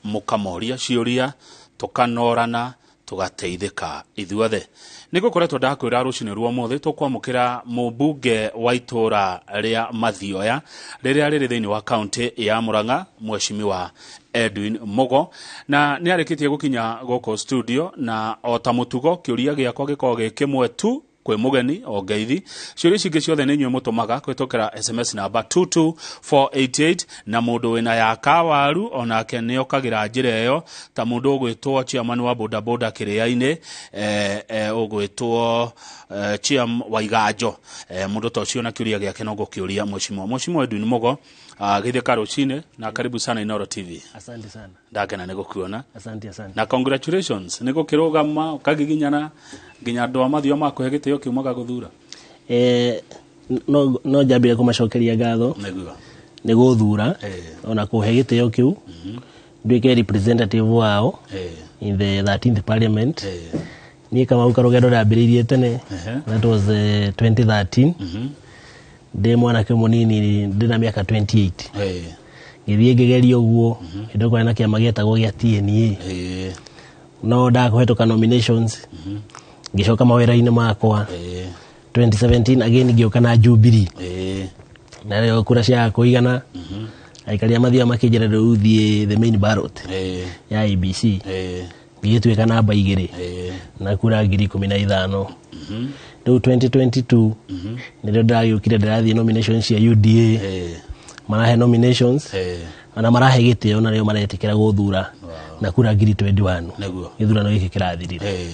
mukamoria ciuria tukanorana tugateithika ithuothe. Nigukoretwo ndakwira rucini rwa mothe tukwamukira mubunge wa itura ria Mathioya riria riri thiini wa county ya Murang'a Mheshimiwa Edwin Mugo, na ni arikitie gukinya goko studio, na ota mutugo kiuria giakwa gikoge kimwe tu kwe mugeni o ngeithi ciuria cingi ciothe ni nywe mutumaga kwitokera SMS namba 22488 na mundu wina ya kawaru onake ni okagira njira iyo ta mundu ugwitwo chairman wa boda boda Kiria-ini ugwitwo Chiam Waiganjo mundu to cio na kiuria giake no gukiuria Mheshimiwa Edwin Mugo githie karucine na karibu sana Inooro TV. Asante sana. Ndakena niko kuona. Asante. Na congratulations niko kirugama ukagiginyana nginya ndo Mathio mako hegitio kiumaga guthura. No jabire kumacokeria ngatho. Ni guthura ona kuhe gitio kiu. Ndwike representative wao in the 13th parliament. Ni kama ukarugendo ndambiririe tene. That was 2013. De mwana ke munini ndina miaka 28. Ngithie ngegeria uguo indo kwa na kiama gietagwo gia TNA. No ndakuhetuka nominations. Ngicoka mawira-ini makwa 2017 again ngioka na Jubilee na leo kura cia kuigana aikaria Mathioya makijira ruthie the main ballot ya IBC ngitwika namba 2 na kura 15 Riu 2022 ndio ndagĩukire ndĩrathiĩ nominations cia UDA marahe nominations ana marahe gĩtĩo na rĩo maretikĩra gũthura na kura 21 gĩthurano gĩkĩ kĩrathirire.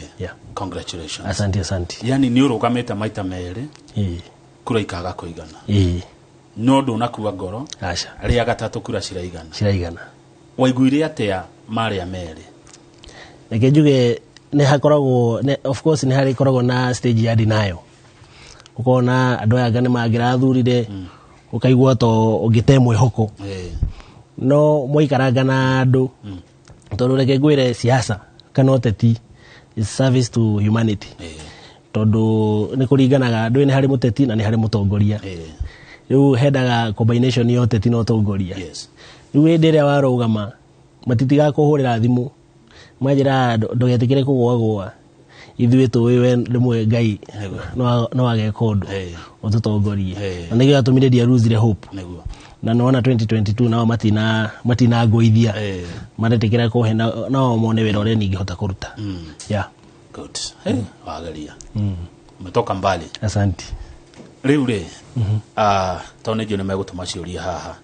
Congratulations. Asante. Yani ni urugamite maita merĩ kura ikaga kuigana no ndunakua ngoro aca ria gatatu kura ciraigana waiguire atia maria merĩ? Reke njuge ne hakoragwo of course ne hari koragwo na stage ya denial ukona andu aya ngane magirathurire ukaigwa to ungitemwe hoko no moikaranga na andu tondu reke ngwire siasa kana uteti is service to humanity tondu ni kuringanaga andu ni hari muteti na ni hari mutongoria riu hendaga combination ya uteti na utongoria riu ndiria warugama matitiga kuhurira thimu majira ndogetikire kugwagwa ithuĩ tũĩ rĩmwe Ngai no ageka ũndũ ũtũtongorie na nĩgĩo atũmire dia lose hope na nona 2022 nao matina ngoithia maretekera kuhe nao mone wĩra ũrĩa ningĩhota kũruta. Good. Wagaria umetoka mbali. Asante. Riu tone jone megutuma ciuria haha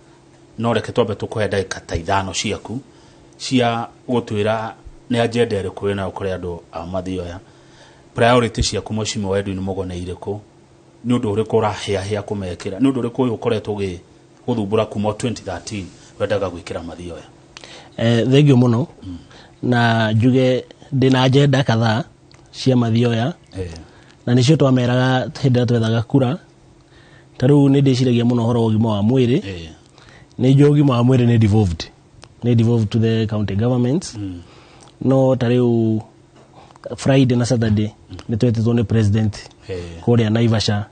no reke twambe tukuhe ndagĩka ta 5 ciaku cia gutwira ni agenda iriku wina ukore andu a Mathioya priority ciaku Mheshimiwa Edwin Mugo nĩ iriku ni undu uriku urahia kumekira ni undu uriku ukoretwo guthumbura kuma 2013 wendaga gwikira Mathioya? Thengio muno na njuge ndina agenda kadhaa cia Mathioya na nicio twameraga hĩndĩ twethaga kura taru ni ndiciragia muno horo ũgima wa mwĩrĩ ni ũgima wa mwĩrĩ ni devolved to the county governments. No tariu Friday na Saturday ni twetitwo ni president kuria Naivasha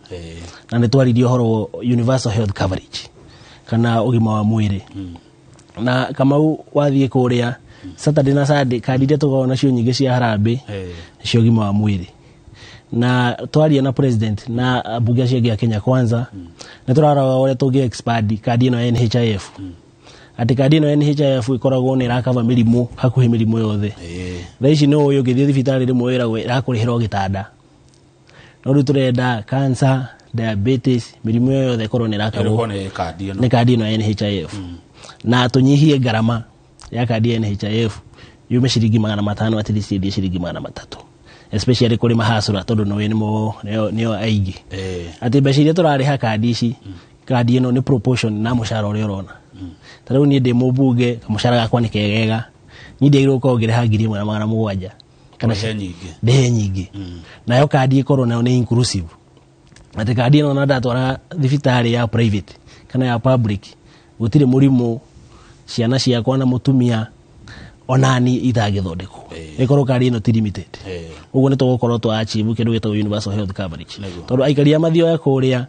na ni twaririo horo universal health coverage kana ugima wa mwĩrĩ na kama wathie kuria Saturday na Sunday kandida tugona cio nyingi cia harambe cio ugima wa mwĩrĩ na twaria na president na bunge cia Kenya Kwanza na turaraga ore tugi expand kadi no NHIF ati kadi no NHIF ikoragwo ni rakava mirimu hakuhi mirimu yothe thaici no uyu ngithie thibitari rimwe wira rakurihirwo gitanda no ru turenda cancer diabetes mirimu yothe korwo ni rakava ni kadi no NHIF na tunyihie garama ya kadi ya NHIF yume shiringi 500 at least ndi shiringi 300 especially kuri mahasura tondu no nio aigi ati beshiria turariha kadi ici kadi ino ni proportion na mushara uri urona tarau ni ndi mubunge mushara gakwa ni kegega ni ndi giro kogere hagiri mwana magana mugwanja kana ndehe nyingi na yo kadi ikorwo nayo ni inclusive ati kadi ino na ndatwara thibitari ya private kana ya public gutire murimu ciana ciakwa na mutumia onani itagithondeko ikorwo kadi ino ti limited uguo ni tugukorwo twa achieve kindu gitagwo universal health coverage tondu aikaria Mathioya kuria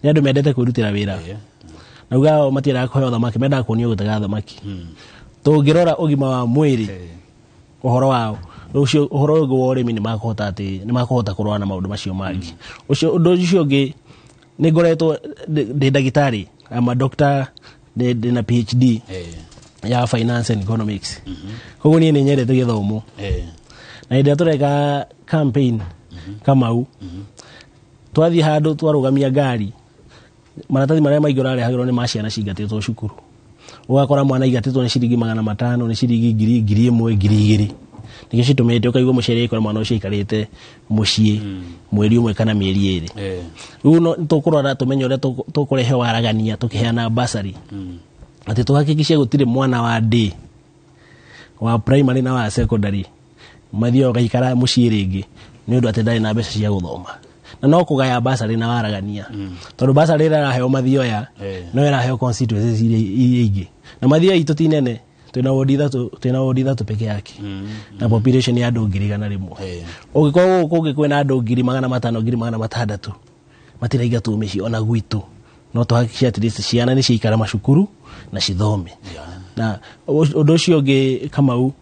ni andu mendete kwirutira wira na uga matira kuhe thamaki menda kuonio gutaga thamaki tũngĩrora ũgima wa mwĩrĩ ũhoro wao ũcio ũhoro wa ũrĩmi nĩ makũhota kũrũa na maũndũ macio mangĩ. Ũndũ ũcio ũngĩ nĩ ngoretwo ndĩ ndagĩtarĩ ama doctor ndĩna PhD ya finance and economics. Koguo niĩ nĩ nyendete gĩthomo na hĩndĩ ĩrĩa tũreka campaign Kamau twathiĩ handũ twarũgamia ngari maratathi marĩa maingĩ ũrarehagĩrwo nĩ ma ciana cingatĩtwo cukuru, ũgakora mwana aigatĩtwo nĩ ciringi 500 nĩ ciringi 1,000 1,200 nĩkĩo citũmĩte ũkaigua mũciari aikora mwana ũcio aikarĩte mũciĩ mweri ũmwe kana mĩeri 2. Rĩu nĩtũkũrora tũmenye ũrĩa tũkũrehe waragania tũkĩheana bursary atĩ tũhakikicie gũtirĩ mwana wa day wa primary na wa secondary mathio gaikara mũciĩ rĩngĩ nĩ ũndũ atĩ ndarĩ na mbeca cia gũthoma. Na no kũgaya bursary na waragania tondũ bursary ĩrĩa ĩraheo Mathioya no ĩraheo constituencies iria ingĩ, na Mathioya itũ ti nene, twĩna wodi ithatũ peke yake na population ya andũ 100,000. Ũngĩkorwo kũngĩ kwĩna andũ 500,000 600,000 matiraingatwo mĩciĩ ona gwitũ, no tũhakikice at least ciana nĩ ciaikara macukuru na cithome. Na ũndũ ũcio ũngĩ Kamau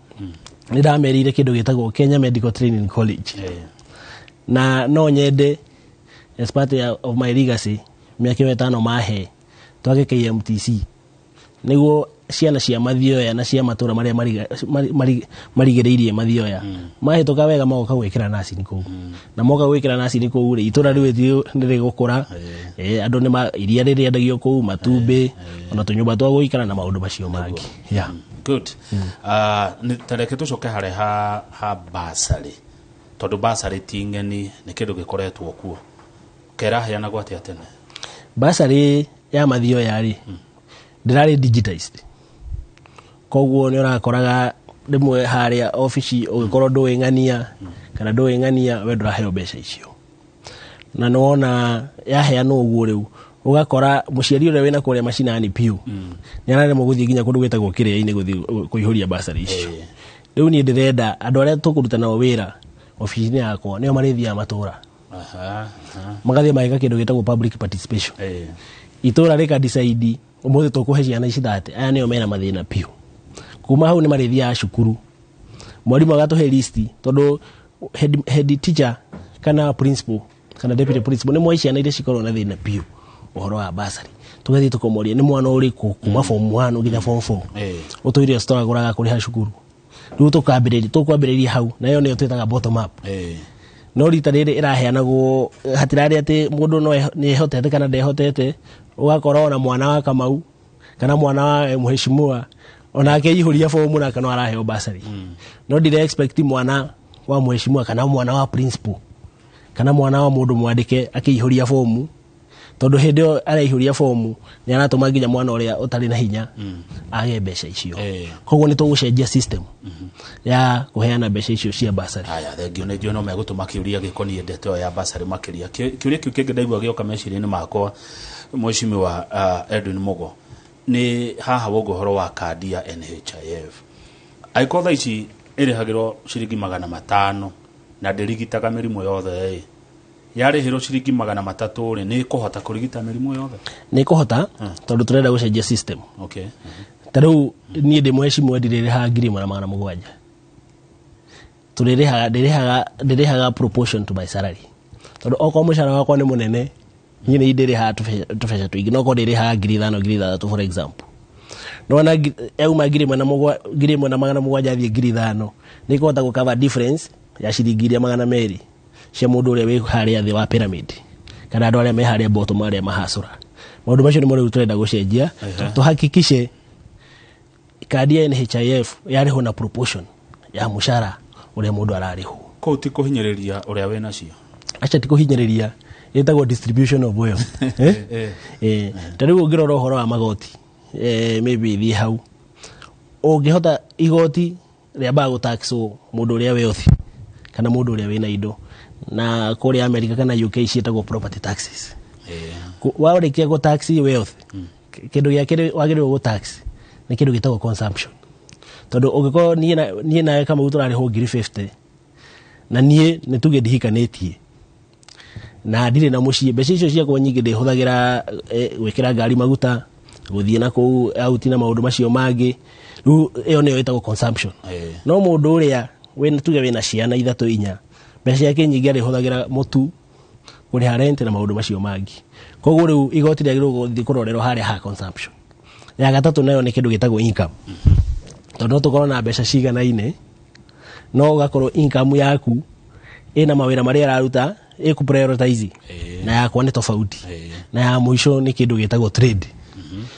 nĩ ndamerire kĩndũ gĩtagwo Kenya Medical Training College na no nyende as part of my legacy mĩaka 5 mahe twake KMTC nĩguo ciana cia Mathioya na cia matũra marĩa marigĩrĩirie Mathioya mahĩtũka wega magoka gwĩkĩra nacini kũu, na moka gwĩkĩra nacini kũu rĩ itũra rĩu nĩ rĩgũkũra, andũ nĩ iria rĩrĩendagio kũu, matumbĩ ona tũnyũmba twa gũikara na maũndũ macio mangĩ. Good. Tareke tũcoke harĩa ha bursary tondũ bursary ti ng'eni nĩ kĩndũ gĩkoretwo kuo keraheanagwo atĩa tene. Bursary ya Mathioya rĩ ndĩrarĩ digitized, koguo nĩ ũrakoraga rĩmwe harĩa ofici ũgĩkorwo ndũĩng'ania kana ndũĩng'ania we ndũraheo mbeca icio, na nĩwona yaheanwo ũguo rĩu ũgakora mũciari ũrĩa wĩna kũrĩa macinani piũ nĩ araremwo gũthiĩ nginya kũndũ gwĩtagwo kĩrĩa-inĩ gũthiĩ kũihũria bursary icio. Rĩu niĩ ndĩrenda andũ arĩa tũkũruta nao wĩra ofici-inĩ yakwa nĩo marĩthiaga matũra magathiĩ mageka kĩndũ gĩtagwo public participation. Itũra rĩka decide ũmũthĩ tũkũhe ciana ici 30, aya nĩo mena mathĩna piũ. Kuma hau nĩ marĩthiaga cukuru, mwarimũ agatũhe list tondũ head teacher kana principal kana deputy principal nĩ mwa ciana iria cikorwo na thĩna piũ ũhoro wa bursary. Tũgathiĩ tũkomoria nĩ mwana ũrĩkũ kuma form 1 nginya form 4 ũtũire citoragũraga kũrĩha cukuru. Rĩu tũkwambĩrĩria hau nayo nĩyo twĩtaga bottom up. No rita rĩrĩ ĩraheanagwo hatirarĩ atĩ mũndũ no nĩehotete kana ndehotete, ũgakora ona mwana wa Kamau kana mwana wa mheshimiwa onake ihũria fomu na kana araheo bursary. No ndire expect mwana wa mheshimiwa kana mwana wa principal kana mwana wa mũndũ mwandĩke akĩihũria fomu, tondũ hĩndĩ ĩyo araihũria fomu nĩ aratũma nginya mwana ũrĩa ũtarĩ na hinya age mbeca icio. Koguo nĩ tũgũcenjia system ya kũheana mbeca icio cia bursary. Thengio nĩ no megũtũma kĩũria gĩkoniĩ ndeto ya bursary makĩria. Kĩũria kĩu kĩngĩ ndaigua gĩoka meciria-inĩ makwa mheshimiwa Edwin Mugo nĩ haha ũhoro wa kandi ya NHIF. Aiko thaa ici ĩrĩhagĩrwo ciringi 500 na ndĩrigitaga mĩrimũ yothe yarĩhĩrwo ciringi 300 rĩ nĩ kũhota kũrigita mĩrimũ yothe? Nĩ kũhota tondũ tũrenda gũcenjia system. Tarĩu niĩ ndĩ mheshimiwa ndirĩrĩhaga 1,700 ndĩrĩhaga proportion to my salary, tondũ okorwo mũcara wakwa nĩ mũnene niĩ nĩ ndĩrĩhaga tũbeca tũingĩ, no korwo ndĩrĩhaga 5,000 6,000 for example, nona yauma 1,700 thiĩ 5,000 nĩ kũhota gũcover difference ya ciringi iria 200 cia mũndũ ũrĩa wĩ harĩa thĩ wa pyramid kana andũ arĩa me harĩa bottom arĩa mahacũra. Maũndũ macio nĩ mo tũrenda gũcenjia, tũhakikice kandi ya NHIF yarĩho na proportion ya mũcara ũrĩa mũndũ ararĩho. Kũu ti kũhinyĩrĩria ũrĩa wĩ nacio? Acha ti kũhinyĩrĩria, ĩtagwo distribution of wealth. Tarĩu ũngĩrora ũhoro wa magoti maybe thiĩ hau ũngĩhota igoti rĩambaga gũtaxwo mũndũ ũrĩa wealthy kana mũndũ ũrĩa wĩna indo, na kũrĩa America kana UK ciĩtagwo property taxes. Warĩkia gũtax wealth kĩndũ gĩa kerĩ wagĩrĩirwo gũtax nĩ kĩndũ gĩtagwo consumption, tondũ ũngĩkorwo niĩ nawe kama tũrarĩhwo 50 na niĩ nĩ tuge ndihikanĩtie na ndirĩ na mũciĩ, mbeca icio ciakwa nyingĩ ndĩhũthagĩra gwĩkĩra ngari maguta, guthie na ku out na maundu macio mangi riu iyo niyo itagwo consumption no mundu uria wena tuge wena ciana 3-4 mbeca yake nyingi ari huthagira mutu kuri rent na maundu macio mangi koguo riu igoti riagirwo guthie kurorerwo haria ha consumption ya gatatu nayo ni kindu gitagwo income tondu tukorwo na mbeca ciganaine no ugakorwo income yaku ina mawira maria araruta iku prioritize na yakwa ni tofauti na ya mwisho ni kindu gitagwo trade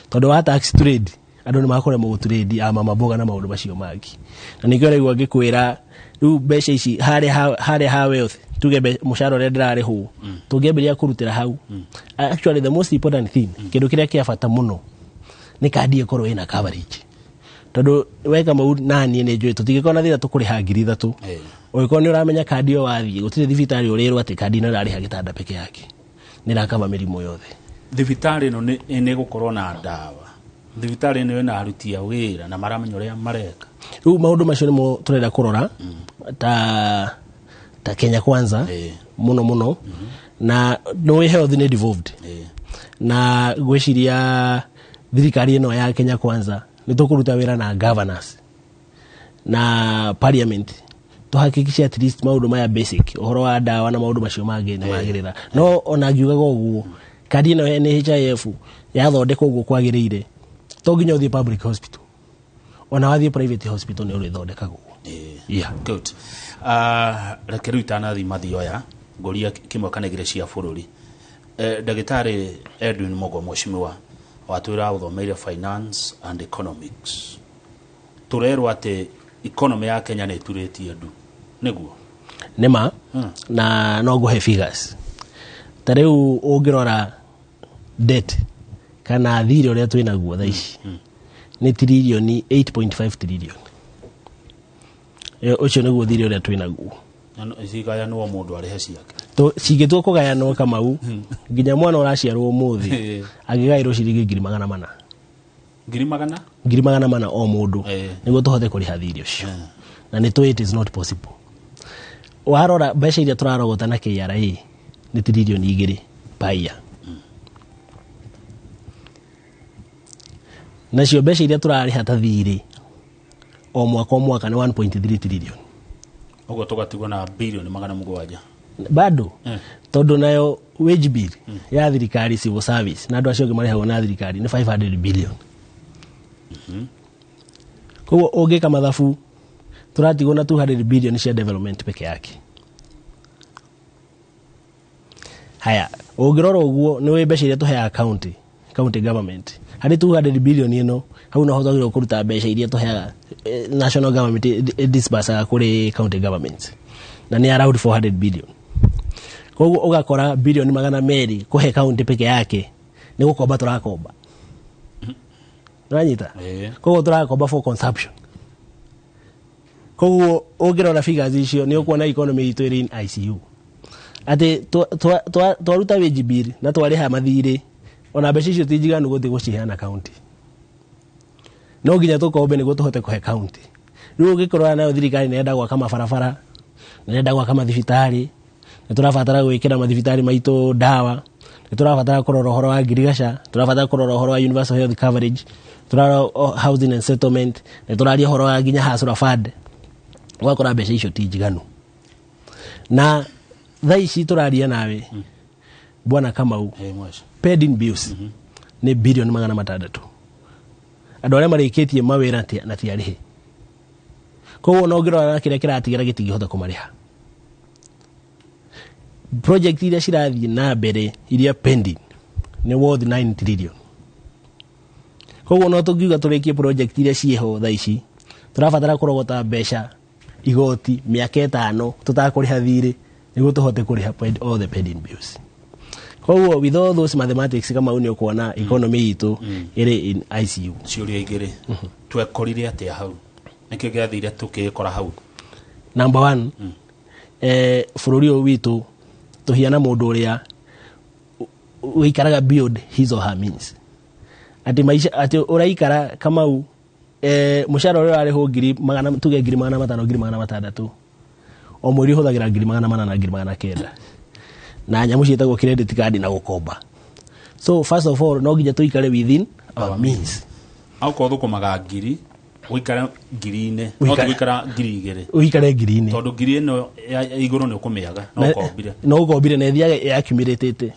tondu wa tax trade andu ni makore mu trade ama maboga na maundu macio mangi na nikio rego ngikwira riu mbeca ici haria ha wealth tuge mushara uria ndirarihu tungiambiria kurutira hau actually the most important thing kindu kiria kia bata muno ni kandi ikorwo ina coverage tondu weka mau nani ni njui tutigikona thira tukuriha 3,000 oiko ni uramenya kandi yo wathie gutire thibitari urirwo ati kandi no rariha gitanda peke yake ni rakaba mirimo yothe thibitari no ni gukorwo na dawa thibitari ni na arutia wira na maramenya uria mareka riu maundu macio nimo turenda kurora ta Kenya Kwanza muno na no health ni devolved na gwiciria thirikari ino ya Kenya Kwanza ni tukuruta wira na governors na parliament tuhakikisha at least maundu maya basic uhoro wa dawa na maundu macio mangi ni magirira no ona ngiugaga uguo kandi ino NHIF yathondekwo uguo kwagirire to nginya uthie public hospital ona wathie private hospital ni uri thondekagwo good rekeru itanathi Mathioya ngoria kimwe kanegire cia bururi ndagitari Edwin Mogo Mweshimiwa watwira uthomeire finance and economics turerwa ati economy ya Kenya ni turetie ndu niguo nema na no nguhe figures tareu ungirora debt kana thiri uria twinaguo thaici ni trilioni 8.5 trillion ucio niguo thiri uria twinaguo igaya no mundu arihe ciake to cigitwo kugaya no Kamau nginya mwana uraciarwo muthi agigairwo ciringi 400 400 o mundu niguo tuhote kuriha thiri ucio na ni it is not possible warora mbeca iria turarogota na KRA ni trilioni 2 paia na cio mbeca iria turariha ta thiri o mwaka ni 1.3 trillion ugo tugatigwo na bilioni 700 bado tondu nayo wage bill ya thirikari civil service na andu acio marihagwo na thirikari ni 500 billion koguo ungika mathabu turatigwo na 200 billion cia development peke yake haya ungirora uguo ni we mbeca iria tuheaga county government hari 200 billion ino hau no hothagira kuruta mbeca iria tuheaga national government disburse kuri county government na ni around 400 billion koguo ugakora bilioni 200 kuhe county peke yake ni gukomba turakomba ranyita koguo turakomba for consumption koguo ungirora figures icio ni ukuona economy itu iri in ICU ati twaruta wage bill na twariha mathiri ona mbeca icio tinjiganu guthi guciheana county no nginya tukombe niguo tuhote kuhe county riu ugikorwa nayo thirikari nenda gwaka mabarabara nenda gwaka mathibitari niturabatara gwikira mathibitari maitu dawa niturabatara kurora uhoro wa ngirigaca turabatara kurora uhoro wa universal health coverage turara housing and settlement nituraria uhoro wa nginya hasura fund ugakora mbeca icio tinjiganu na thaici turaria nawe bwana Kamau pending bills ni bilioni 600 andu aria marikitie mawira na tiarihe koguo no ngirora kiria kiratigira gitigihota kumariha project iria cirathie na mbere iria pending ni worth 9 trillion koguo no tungiuga turikie project iria cieho thaici turabatara kurogota mbeca igoti miaka 5 tutakuriha thiri niguo tuhote kuriha all the pending bills koguo with all those mathematics kama unio kuona economy itu iri in ICU ciuria igiri twekorire atia hau nikio giathire tukikora hau number 1 bururi witu tuhiana mundu uria uikaraga beyond his or her means ati maisha ati uraikara Kamau mushara uria ari ho ngiri 500 o mweri huthagira 400 na 900 na nyamu cietagwo credit card na gukomba so first of all no nginya tuikare within our means. Au ko thukumaga ngiri wikara ngiri-inĩ no twikara ngiri igĩrĩ Uikare ngiri-inĩ tondũ ngiri ĩno ya igũrũ nĩ ũkũmĩaga no ũkombire na ĩthiaga yakumĩrĩtĩte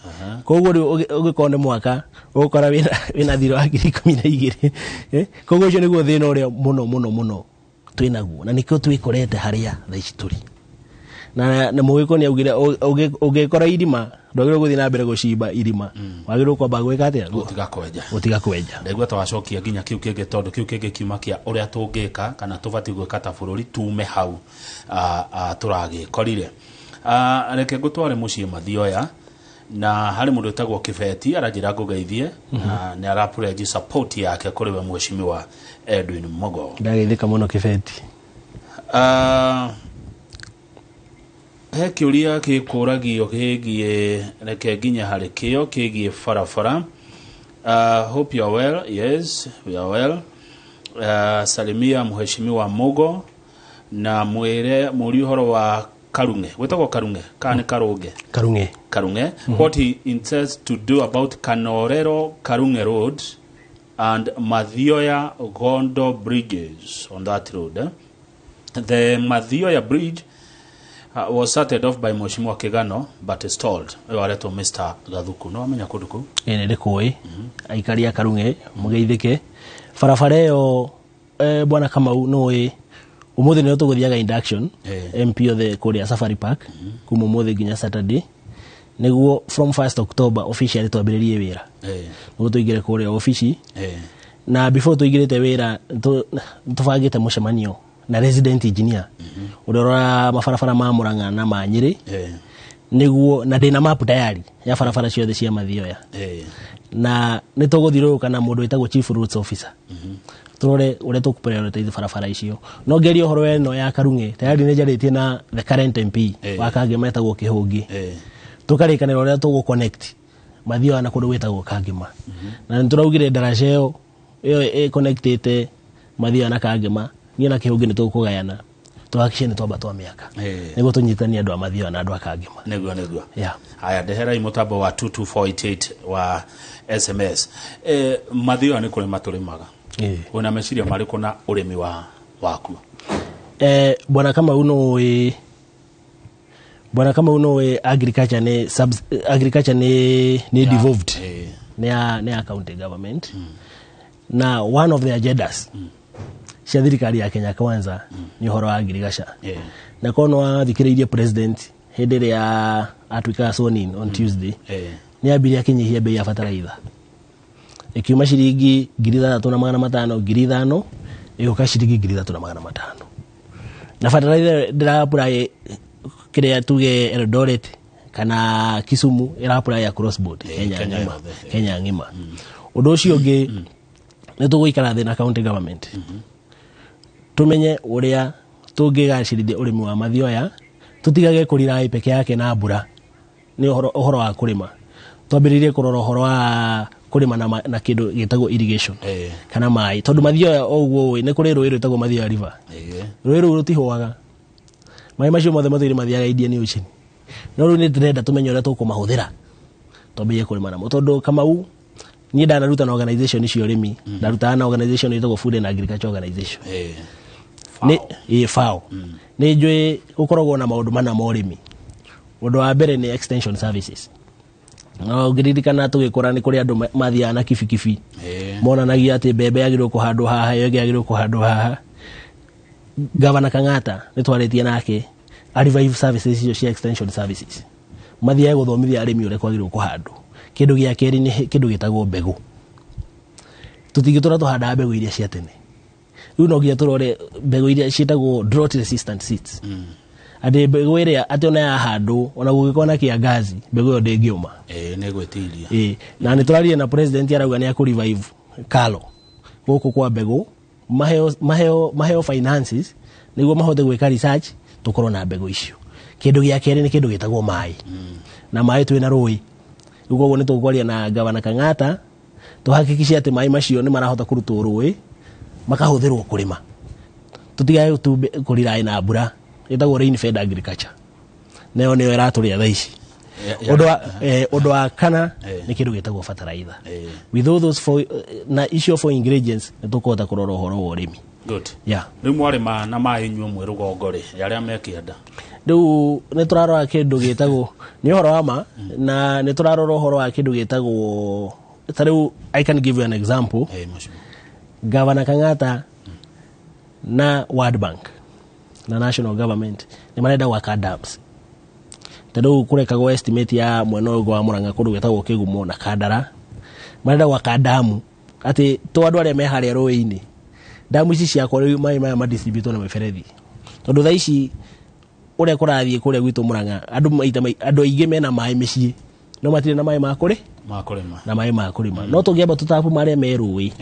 koguo rĩu ũgĩkorwo nĩ mwaka ũgũkora wĩna thirĩ wa ngiri 12 koguo ũcio nĩguo thĩna ũrĩa mũno twĩnaguo na nĩkĩo twĩkorete harĩa thaa ici tũrĩ na mũgĩko nĩ augire ũgĩkora irima ndwagĩrĩirwo gũthiĩ na mbere gũcimba irima wagĩrĩirwo kwamba gwĩka atĩa gũtiga kwenja ndaigua ta wacokia nginya kiu kĩngĩ tondũ kiu kĩngĩ kiuma kĩa ũrĩa tũngĩka kana tũbatiĩ gwĩka ta bũrũri tume hau tũragĩkorire reke ngũtware mũciĩ Mathioya na harĩ mũndũ wĩtagwo Kĩbeti aranjĩra ngũgeithie na nĩ arapũrenji support yake kũrĩ we mheshimiwa Edwin Mogo. Ndageithĩka mũno Kĩbeti. He kĩũria gĩkũragio kĩgiĩ reke nginya harĩ kĩo kĩgiĩ barabara. Hope you are well. Yes, we are well. Salimia mheshimiwa Mogo na mwĩre mũri ũhoro wa Karunge. Wĩtagwo Karunge kana nĩ Karunge. What he intends to do about Kanorero Karunge Road and Mathioya Gondo bridges on that road. The Mathioya bridge was started off by Mheshimiwa Kigano but stalled. Waletwo Mr. Gathuku. No amenya kũndũ kũu? Nĩ ndĩkũĩ. Aikari a Karunge mũgeithĩke. Barabara ĩyo bwana Kamau nũĩ umuthi nĩ tũgũthiaga induction MP othe kũrĩa Safari Park kuma umuthi nginya Saturday nĩguo from 1st October officially twambĩrĩrie wĩra nĩguo tũingĩre kũrĩa ofici na before tũingĩrĩte wĩra tũbangĩte mũcemanio na resident engineer ũrĩa ũrora mabarabara ma Murang'a na ma Nyĩrĩ nĩguo na ndĩna map tayari ya barabara ciothe cia Mathioya na nĩ tũgũthiũrũrũka na mũndũ wĩtagwo chief roads officer turore ũrĩa tũkũprioritize barabara icio no ngeria ũhoro eno ya Karunge tayari nĩ njarĩtie na the current MP wa Kangema etagwo Kĩhũngi tũkarĩkanĩra ũrĩa tũgũ-connect Mathioya na kũndũ gwĩtagwo Kangema na nĩtũraugire daraja ĩyo ĩconnectĩte Mathioya na Kangema niĩ na Kĩhũngi nĩ tũgũkũgayana tũhakikishe nĩ twamba twamĩaka nĩguo tũnyitanie andũ a Mathioya na andũ a Kangema nĩguo haya ndeherai mũtambo wa 22488 wa SMS Mathioya nĩ kũrĩma tũrĩmaga una meciria marĩkũ na ũrĩmi waku? Bwana Kamau nũĩ agriculture nĩ devolved nĩ county government na one of the agendas cia thirikari ya Kenya Kwanza nĩ ũhoro wa agriculture na kono wathikĩrĩirie president hĩndĩ ĩrĩa atuĩkaga sworn in on Tuesday nĩ ambirie akĩnyihia bei ya bataraitha ikiuma ciringi 3,500 5,000 ĩgũka ciringi 3,500 na bataraitha ndĩra-apply kĩrĩa tuge Eldoret kana Kisumu ĩra-apply ya cross board Kenya ng'ima ũndũ ũcio ũngĩ nĩ tũgũikara thĩ na county government tumenye ũrĩa tũngĩgacĩrithia ũrĩmi wa Mathioya tũtigage kũrira peke yake na mbura nĩ ũhoro wa kũrĩma twambĩrĩrie kũrora ũhoro wa kũrĩma na kĩndũ gĩtagwo irrigation kana maĩ tondũ Mathioya ũguo nĩ kũrĩ rũĩ rwĩtagwo Mathioya river rũĩ rũu rũtihũaga maĩ macio mothe mathiire mathiaga Indian Ocean no rĩu nĩ ndĩrenda tũmenye ũrĩa tũkũmahũthĩra twambĩrĩrie kũrĩma namo tondũ Kamau niĩ ndanaruta na organization cio ũrĩmi ndarutaga na organization ĩtagwo Food and Agriculture Organization FAO nĩ njũĩ gũkoragwo na maũndũ mana ma ũrĩmi ũndũ wa mbere nĩ extension services no ngĩririkana tũgĩkora nĩ kũrĩ andũ mathiaga na kibikibi monanagia atĩ mbembe yagĩrĩirwo kũhandwo haha ĩyo yagĩrĩirwo kũhandwo haha Governor Kang'ata nĩ twarĩtie nake revive services icio cia extension services mathiaga gũthomithia arĩmi ũrĩa kwagĩrĩirwo kũhandwo kĩndũ gĩa kerĩ nĩ kĩndũ gĩtagwo mbegũ tũtingĩtũra tũhandaga mbegũ iria cia tene rĩu no nginya tũrore mbegũ iria ciĩtagwo drought resistant seeds atĩ mbegũ ĩrĩa atĩ ona yahandwo ona gũgĩkorwo na kĩangazi mbegũ ĩyo ndĩngĩũma nĩ gwĩtiria na nĩ tũrarire na president arauga nĩ akũrevive kalo gũkũ kwa mbegũ maheo finances nĩguo mahote gwĩka research tũkorwo na mbegũ icio kĩndũ gĩa kerĩ nĩ kĩndũ gĩtagwo maĩ na maĩ twĩ na rũĩ ũguo nĩ tũkwaria na Governor Kang'ata tũhakikishe atĩ maĩ macio nĩ marahota kũrutwo rũĩ makahũthĩrwo kũrĩma tũtigae kũrira na mbura ĩtagwo rain fed agriculture nayo nĩyo ĩratũrĩa thaa ici Odo wa kana ni kindu gitagwo fertilizer. With all those four na issue for ingredients nitukota kurora horo wa urimi. Good. Yeah. Riu mwarima na mai nyuo mwe rugongo ri yaria mekienda. Riu ni turarora kindu gitagwo ni horo wa ma na ni turarora horo wa kindu gitagwo tariu I can give you an example. Governor Kang'ata na World Bank na national government ni marenda gwaka dams. Tariu kurekagwo estimate ya mwena ugo wa Murang'a kundu gwetagwo Kigumo na Kandara marenda gwaka damu ati to andu aria me haria rũĩ-inĩ damu ici cia kore mai maya ma distribute na miberethi tondu tha ici uria kurathie kuria gwitu Murang'a andu aige mena mai micii no matire na mai ma kurima na mai ma kurima no tungiamba tutapu maria me rũĩ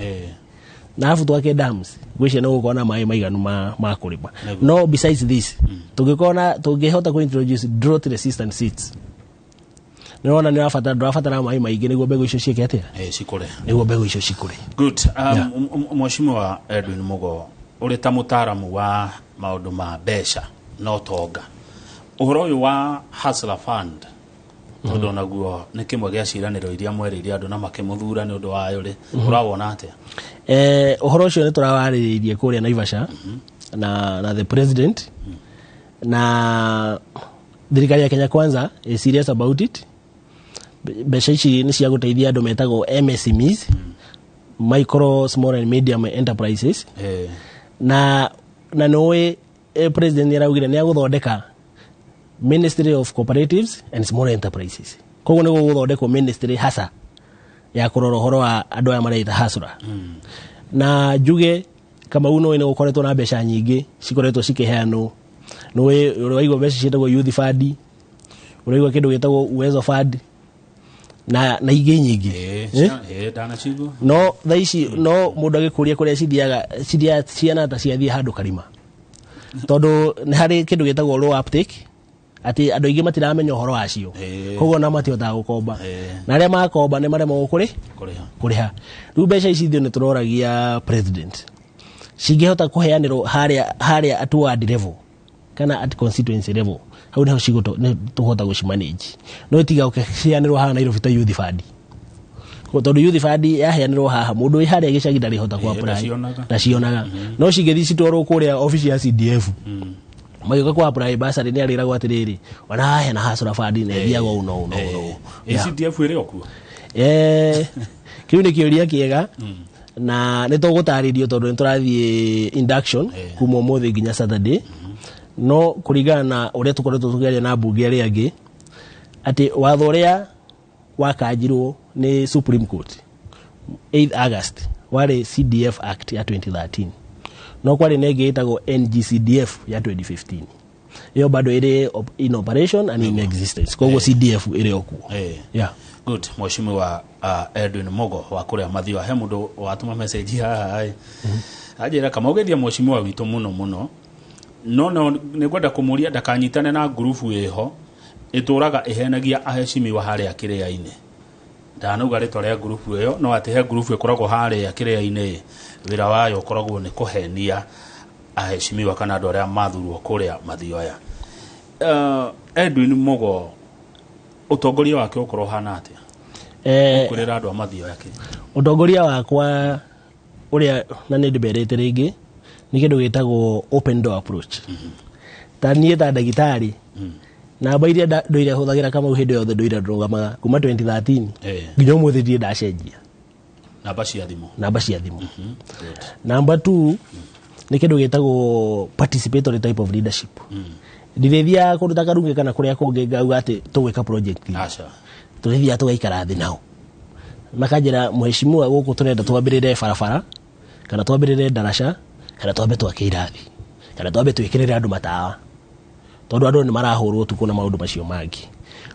na afu twake dams gwicia no gukona mai maiganu ma kurima no besides this tungihota ku introduce drought resistant seeds niona ni wafatara mai maingi niguo mbegu icio cieke atia cikure niguo mbegu icio cikure. Good. Mheshimiwa Edwin Mugo uri ta mutaaramu wa maundu ma mbeca no tonga uhoro uyu wa Hustler Fund tondu naguo ni kimwe gia ciraniro iria mwerire andu na makimuthura ni undu wayo ri urawona atia? Uhoro ucio ni turawariririe kuria Naivasha na the president na thirikari ya Kenya Kwanza is serious about it. Mbeca ici ni cia guteithia andu metagwo MSMEs, micro small and medium enterprises. Na noe president niraugire ni aguthondeka Ministry of Cooperatives and Small Enterprises. Koguo ni guthondekwo ministry hasa ya kurora horo wa andu aya mareita hasura. Na juge kama uno ine gukoretwo na mbeca nyingi cikoretwo cikiheanwo no waigwa mbeca cietagwo youth fund, uraigwa kindu gitagwo uwezo fund na ingi nyingi dana cigo no thaici no mundu agikuria kuria cithiaga ciana ta ciathie handu karima tondu ni hari kindu gitagwo low uptake ati andu ingi matiramenya horo wacio koguo na matihota gukomba na aria makomba ni marema kuriha riu mbeca ici thio ni turoragia president cingihota kuheanirwo haria at ward level kana at constituency level hau ni cigoto ni tuhota gucimanage no tiga ukiheanirwo haha Nairobi ta youth fund tondu youth fund yaheanirwo haha mundu haria gicagi ndari hota ku apply na cionaga no cingethi citwarwo kuria office ya CDF magika ku apply basari ni arira gwatiriri wana he na Hustler Fund ne thiago uno CDF ire okuo kiu ni kiuria kiega na ni tugutaririo tondu ni turathie induction kuma umuthi nginya Saturday no kurigana na uria tukoretwo tugeria na bunge aria angi ati watho uria wakanjirwo ni Supreme Court 8 August wale CDF Act ya 2013 no kwari nenge itagwo NGCDF ya 2015 iyo bado ire in operation and in existence koguo CDF ire okuo. Yeah. Good. Mheshimiwa Edwin Mugo wa kuria Mathioya he mundu watuma message haha ajira kama ugethia mheshimiwa witu muno no ni gwenda kumuria ndakanyitane na grupu iho ituraga ihenagia aheshimiwa haria kiria-ini ndanauga ritwa ria grupu iyo no ati he grupu ikoragwo haria kiria-ini wira wayo ukoragwo ni kuhenia aheshimiwa kana andu aria mathurwo kuria Mathioya. Edwin Mugo utongoria wake ukorwo hana atia kurira andu a Mathioya ki utongoria wakwa uria na ni ndiberete ringi ni kindu gitagwo open door approach. Tanie ta ndagitari na bairia ndoire huthagira kama uhinde yothe ndoire ndrugamaga kuma 2013 nginya umuthi ndie ndacenjia namba cia thimu. Number 2 ni kindu gitagwo participatory type of leadership. Ndithia kundu ta Karungi kana kuria kungi ngauga ati tugwika project turithia tugaikara thi nao makanjira mheshimiwa guku turenda twambirire barabara kana twambirire darasha kana twambe twake irathi kana twambe twikirire andu matawa tondu andu ni marahurwo tuku na maundu macio mangi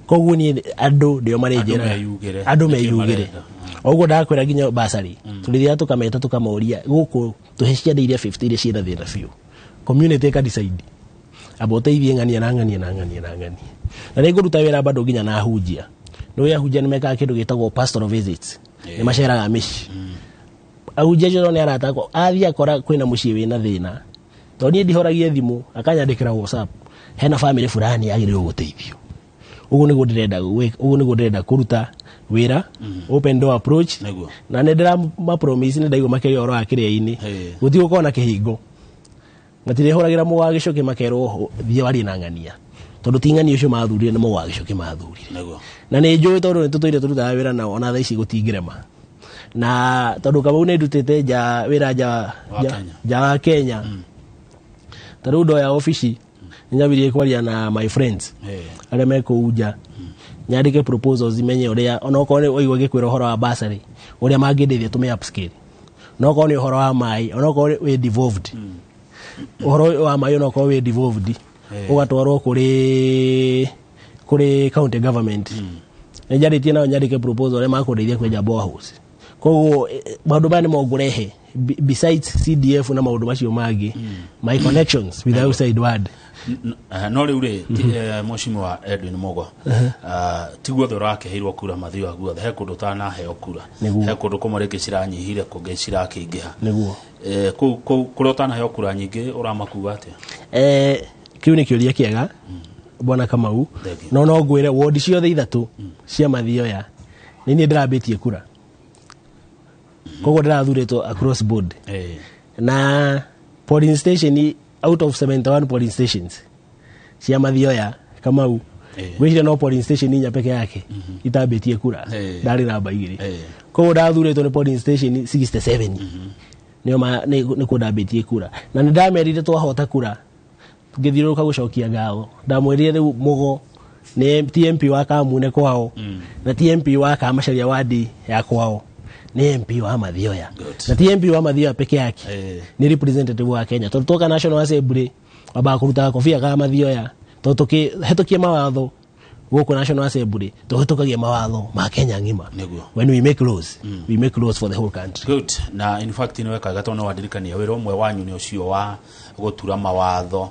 koguo ni andu ndio marenjera andu meyugire oguo ndakwira ginya basari turithia tukameta tukamauria guku tuheciria iria 50 iria ciina thina biu community ka decide aboteithie ngania na rego ruta wira bado ginya na hujia no ya hujia nimeka kindu gitagwo pastoral visits ni maceraga mici ahujia joro ni aratako athia akora kwina mucii wina thina to ni ndihoragia thimu akanyandikira WhatsApp hena family fulani agirirwo guteithio uguo niguo ndirenda kuruta wira open door approach na ndira ma promise ni ndaigo makeria oro akiria-ini guti gukona kihingo matire horagira mu wa gicoke makero thie wari na ngania tondu tingani ucio mathurire ni mu wa gicoke mathurire na ni njui tondu ni tutoire turuta wira na ona thaici gutingirema na tondu Kamau ni ndutite wira ja Kenya taru ndo ya ofisi nyabirie kwaria na my friends aria meko uja nyandike proposals imenye uria onokone oigwa gikwira horo wa basari uria mangindithia tume upscale nokone horo wa mai onokone we devolved horo wa mai onokone we devolved ugatwarwo kuri county government njaritie na nyandike proposal uria makundeithia kwenja boreholes koguo maundu mani mongurehe besides CDF na maundu macio mangi my connections with the outside world no riu ri Mheshimiwa Edwin Mugo tiguo thorake heirwo kura mathio aguo he kundu tana heo kura he kundu kumureke ciranyihire kunge cirakingiha niguo kuro tana heo kura nyingi uramakuwa atia kiu ni kiuria kiega bwana Kamau no ngwire ward ciothe ithatu cia mathioya ni ndirambitie kura kogo ndirathuritwo across board na polling station out of 71 polling stations cia mathioya Kamau gwicire no polling station inya peke yake itambitie kura ndari namba igiri kogo ndathuritwo ni polling station 67 ni kundambitie kura na ndamerire twahota kura ngithiruka gucokia ngao ndamwirire riu Mugo ni TMP wa Kamune kwao na TMP wa Kamacharia wadi ya kwao ni MP wa mathioya na TMP wa mathioya peke yake ni representative wa Kenya toka National Assembly aba kuruta kofia kama mathioya totoke hetokie mawatho goko National Assembly tohetokagia mawatho ma Kenya ngima when we make laws we make laws for the whole country good na in fact ni weka gatono wadirikania wiro mwe wanyu ni ucio wa gutura mawatho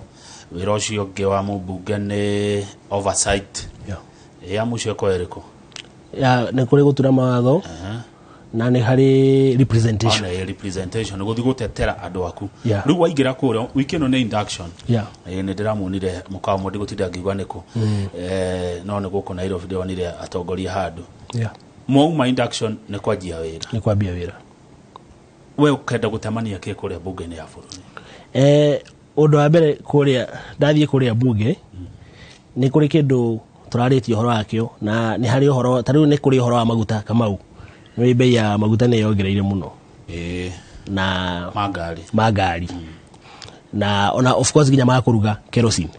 wiro ucio nge wa mubunge ni oversight ya mucio ko eriko ya ni kuri gutura mawatho na ni hari representation guthi gutetera andu aku riu waingira kurio wikino ni induction ni ndiramunire mukao mundi gutinda ngigwa niku no ni guko Nairobi ndionire atongoria handu mwa induction ni kwambia wira we ukenda gutamania ke kuria bunge ni ya bururi undu wa mbere kuria ndathie kuria bunge ni kuri kindu turarĩtie horo wakio na ni hari horo tariu ni kuri horo wa maguta Kamau ni bei ya maguta ni yongereire muno na magari na ona of course ginya makuruga kerosene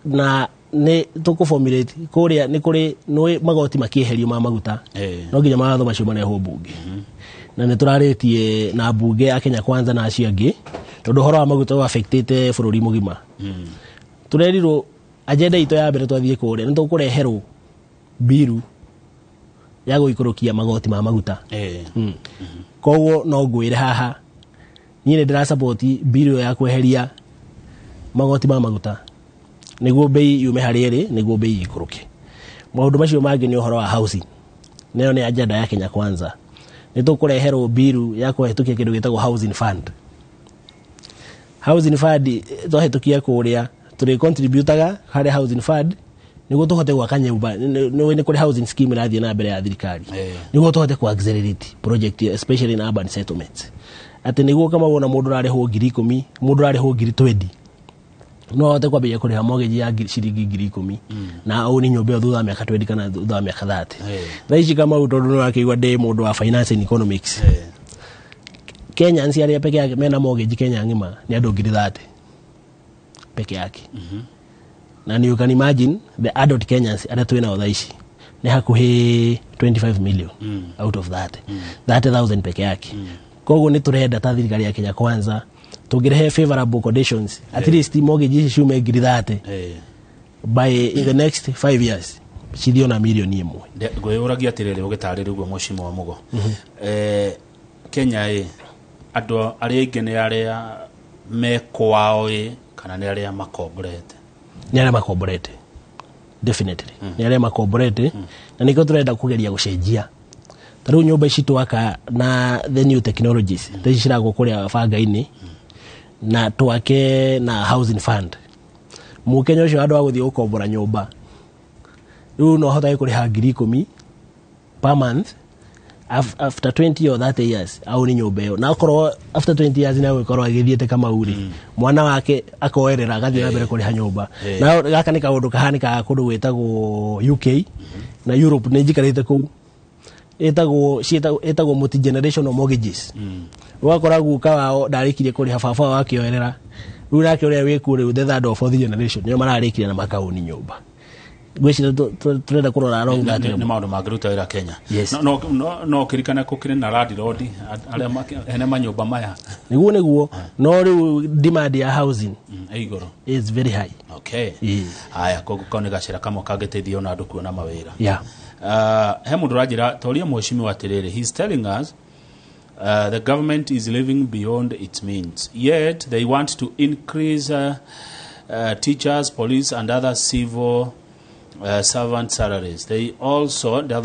na ni tukuformulate kuria ni kuri no magoti makieherio ma maguta no ginya mawatho macio mareho bunge na ni turarĩtie na bunge ya Kenya Kwanza na acio angi tondu horo wa maguta affectete bururi mugima turerirwo agenda ito ya mbere twathie kuria ni tukureherwo biru ya guikurukia magoti ma maguta koguo no ngwire haha ni ndira support biru ya kweheria magoti ma maguta niguo bei yume hariri niguo bei ikuruke maundu macio mangi ni uhoro wa housing nayo ni agenda ya Kenya Kwanza ni tukureherwo biru ya kuhitukia kindu gitagwo housing fund twahetukia kuria turi contributaga hari housing fund niguo tuhote gwaka nyumba ni kuri housing scheme irathie na mbere ya thirikari niguo tuhote ku accelerate project especially in urban settlements ati niguo kama wona mundu rarehwo 10,000 mundu rarehwo 20,000 no hote kwambia kuriha mortgage ya shilingi 10,000 na au ni nyumba thutha wa miaka 20 kana thutha wa miaka 30 thaici kama utondu no akigwa de mundu wa finance and economics Kenya nsi aria peke yake mena mortgage Kenya ngima ni andu 30 peke yake na you can imagine the adult Kenyans aria twina othaici ni hakuhi 25 million out of that 30,000 peke yake koguo ni turenda ta thirikari ya Kenya Kwanza tugirehe favorable conditions at least mortgage ici ciume 30 by in the next 5 years cithio na milioni imwe ngwiragia atiriri ugitarire uguo Mheshimiwa Mugo Kenya andu aria ingi ni aria me kwao kana ni aria makomborete ni aria makomborete definitely ni aria makomborete na niko turenda kugeria gucenjia tariu nyumba ici twaka na the new technologies theci ciragwo kuria banga-ini na twake na housing fund mukenya ucio andu aguthie gukombora nyumba riu no hota kuriha 10,000 per month after 20 or 30 years au ni nyumba yo na korwo after 20 years na gukorwo agithiete kama uri mwana wake akoerera gathi na mbere kuriha nyumba na gaka ni kaundu kahanika kundu gwetagwo UK na Europe ni njikarite ku etagwo multi generational mortgages wakora guka wao ndarikirie kuriha baba wake oerera riu nake uria wiku riu the third or fourth generation nio mararikirie na makauni nyumba gwicira turenda kurora along that ni maundu magiruta wira Kenya Yes. no kirikana ko kire na landlord aria ene manyumba maya niguo no riu demand ya housing igoro is very high. okay aya kogukone gacira kamo kageteithio na andu kuona mawira he mundu rajira toria mheshimiwa atiriri he's telling us the government is living beyond its means, yet they want to increase teachers, police and other civil servant salaries. They also they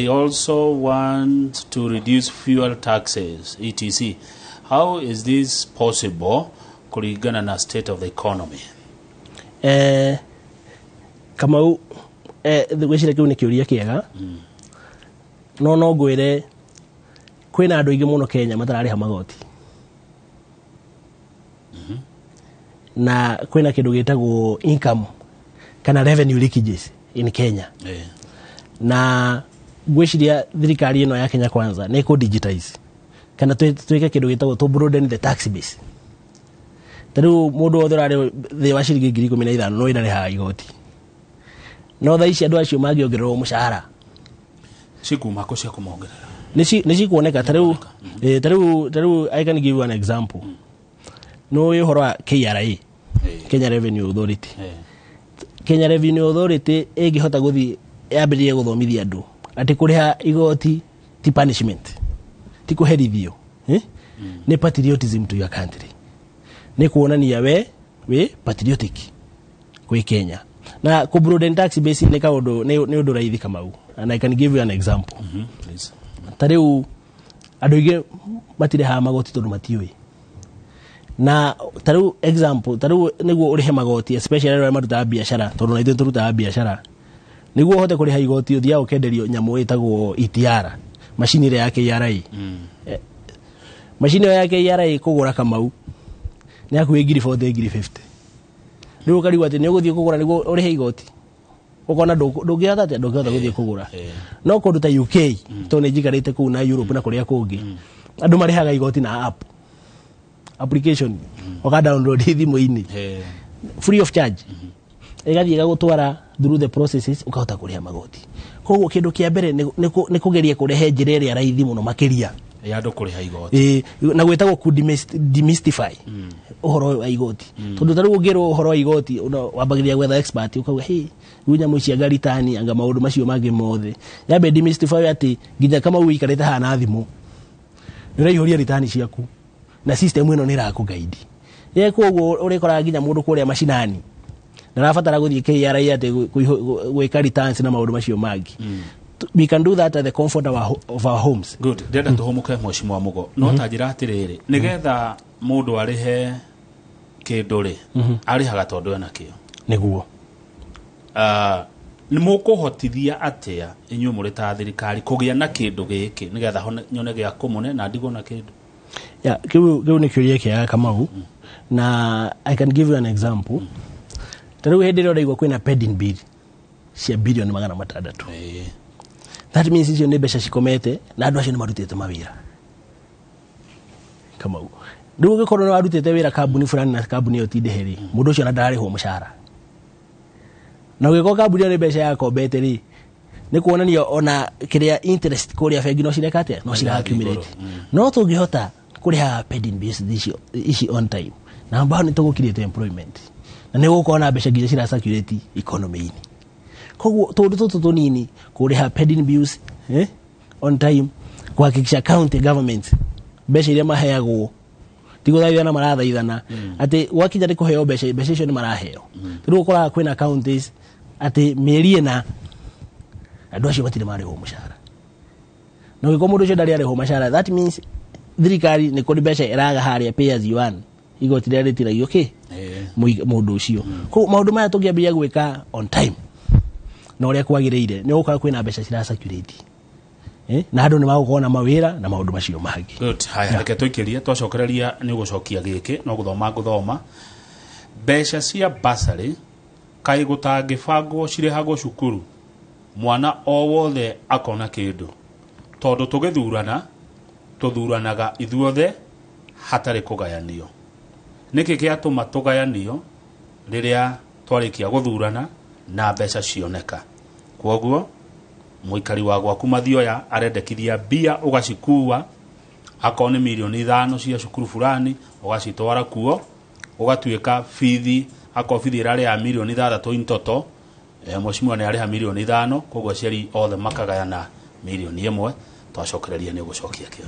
also want to reduce fuel taxes, etc. How is this possible kulingana na state of the economy? Kamau gwicira kiu ni kiuria kiega no ngwire kwina andu ingi muno Kenya matarariha magoti na kwina kindu gitagwo income kana revenue leakages in Kenya na gwiciria thirikari ino ya Kenya Kwanza ni ku digitize kana twike kindu gitagwo to broaden the tax base tariu mundu wothe rari the wa ciringi 15,000 no irariha igoti no thaici andu acio mangiongererwo mushahara Sikuma ko cia kumongerera nisi kuoneka tariu I can give you an example no ihoro wa KRA Kenya Revenue Authority Kenya Revenue Authority ingihota guthi yambirie guthomithia andu ati kuriha igoti ti punishment ti kuherithio ni patriotism to your country ni kuonania we patriotic kwi Kenya na ku broaden tax base ni kaundu ni undu raithi Kamau and I can give you an example please tariu andu ige matire ha magoti tondu matiui na tariu example tariu niguo urihe magoti especially rero maruta biashara tondu na ithu turuta biashara niguo hote kuriha igoti uthia ukenderio nyamu itagwo ETR machine ya KRA machine ya KRA kugura Kamau ni akuwe ngiri 40 riu kariwa ati ni uguthie kugura niguo urihe igoti ukona ndungihota guthie kugura no kundu ta UK to ni njikarite ku na Europe na kuria kungi andu marihaga igoti na application oka download thimu-ini free of charge igathie gagutwara through the processes ukahota kuriha magoti koguo kindu kia mbere ni kugeria kurehe njira iria raithi muno makiria ya andu kuriha igoti na gwetagwo ku demystify uhoro wa igoti tondu tariu ungirwo uhoro wa igoti wambagiria gwetha expert ukauga unya mucia ngari tani anga maundu macio mangĩ mothe yambe demystify ati nginya kama uikarite hana thimu niraihũria ritani ciaku na system ino nirakuguide koguo urikora nginya mundu kuria mashinani ndarabatara guthie KRA ati gwika returns na maundu macio mangi we can do that at the comfort of our homes. Good. Ndenda tuhumuke mheshimiwa Mugo no tanjira atiriri nigetha mundu arihe kinduri arihaga tondu ena kio niguo ni mukuhotithia atia inyu muri ta thirikari kugia na kindu giki nigetha nyone gia kumune na ndigo na kindu kiu ni kiuria kiaga Kamau na I can give you an example tariu hindi ro ndaigwa kwina pending bill cia bilioni 600 that means icio ni mbeca cikomete na andu acio ni marutite mawira Kamau riu gikorwo ni warutite wira kambuni fulani na kambuni yo tindiheri mundu ucio na ndararihwo mushahara na ugiko kambuni ni mbeca yako beteri ni kuonania ona kiria interest kuria bengi no cirekate no cira accumulate no tungihota kuriha pending bills ici on time na ambao ni tugukirite employment na ni gukona mbeca nginya cira circulate economy-ini koguo tondu tutu tunini kuriha pending bills on time kuhakikisha county government mbeca iria maheagwo tiguthaithana na marathaithana ati wakinya ni kuheo mbeca icio ni maraheo riu ukora kwina counties ati mieri na andu acio matire marihwo mushahara na giko mundu ucio ndari arihwo mushahara that means thirikari ni kuri mbeca iraga haria pay as you earn igoti rĩrĩa rĩtiragio mũndũ ũcio. Koguo maũndũ maya tũngĩambia gwĩka on time na ũrĩa kwagĩrĩire nĩ gũkorwo kwĩna mbeca ciracirculate na andũ nĩ magũkorwo na mawĩra na maũndũ macio mangĩ. Good. Haya, reke tũikĩrie twacokereria nĩ gũcokia gĩkĩ no gũthoma mbeca cia bursary kaĩ gũtangĩbangwo cirĩhagwo cukuru mwana o wothe akona kĩndũ tondũ tũthuranaga ithuothe hatarĩ kũgayanio. Nĩkĩ gĩatũma tũgayanio rĩrĩa twarĩkia gũthurana na mbeca cioneka? Kwoguo mũikari wa gwaku Mathioya arendekithia mbia ũgacikuua akorwo nĩ milioni 5 cia cukuru fulani ũgacitwara kuo ũgatuĩka bithi akorwo bithi ĩrarĩ ya milioni 6 intoto mheshimiwa nĩ arĩha milioni 5 kwoguo aciari othe makagayana milioni 1. Twacokereria nĩ gũcokia kĩo.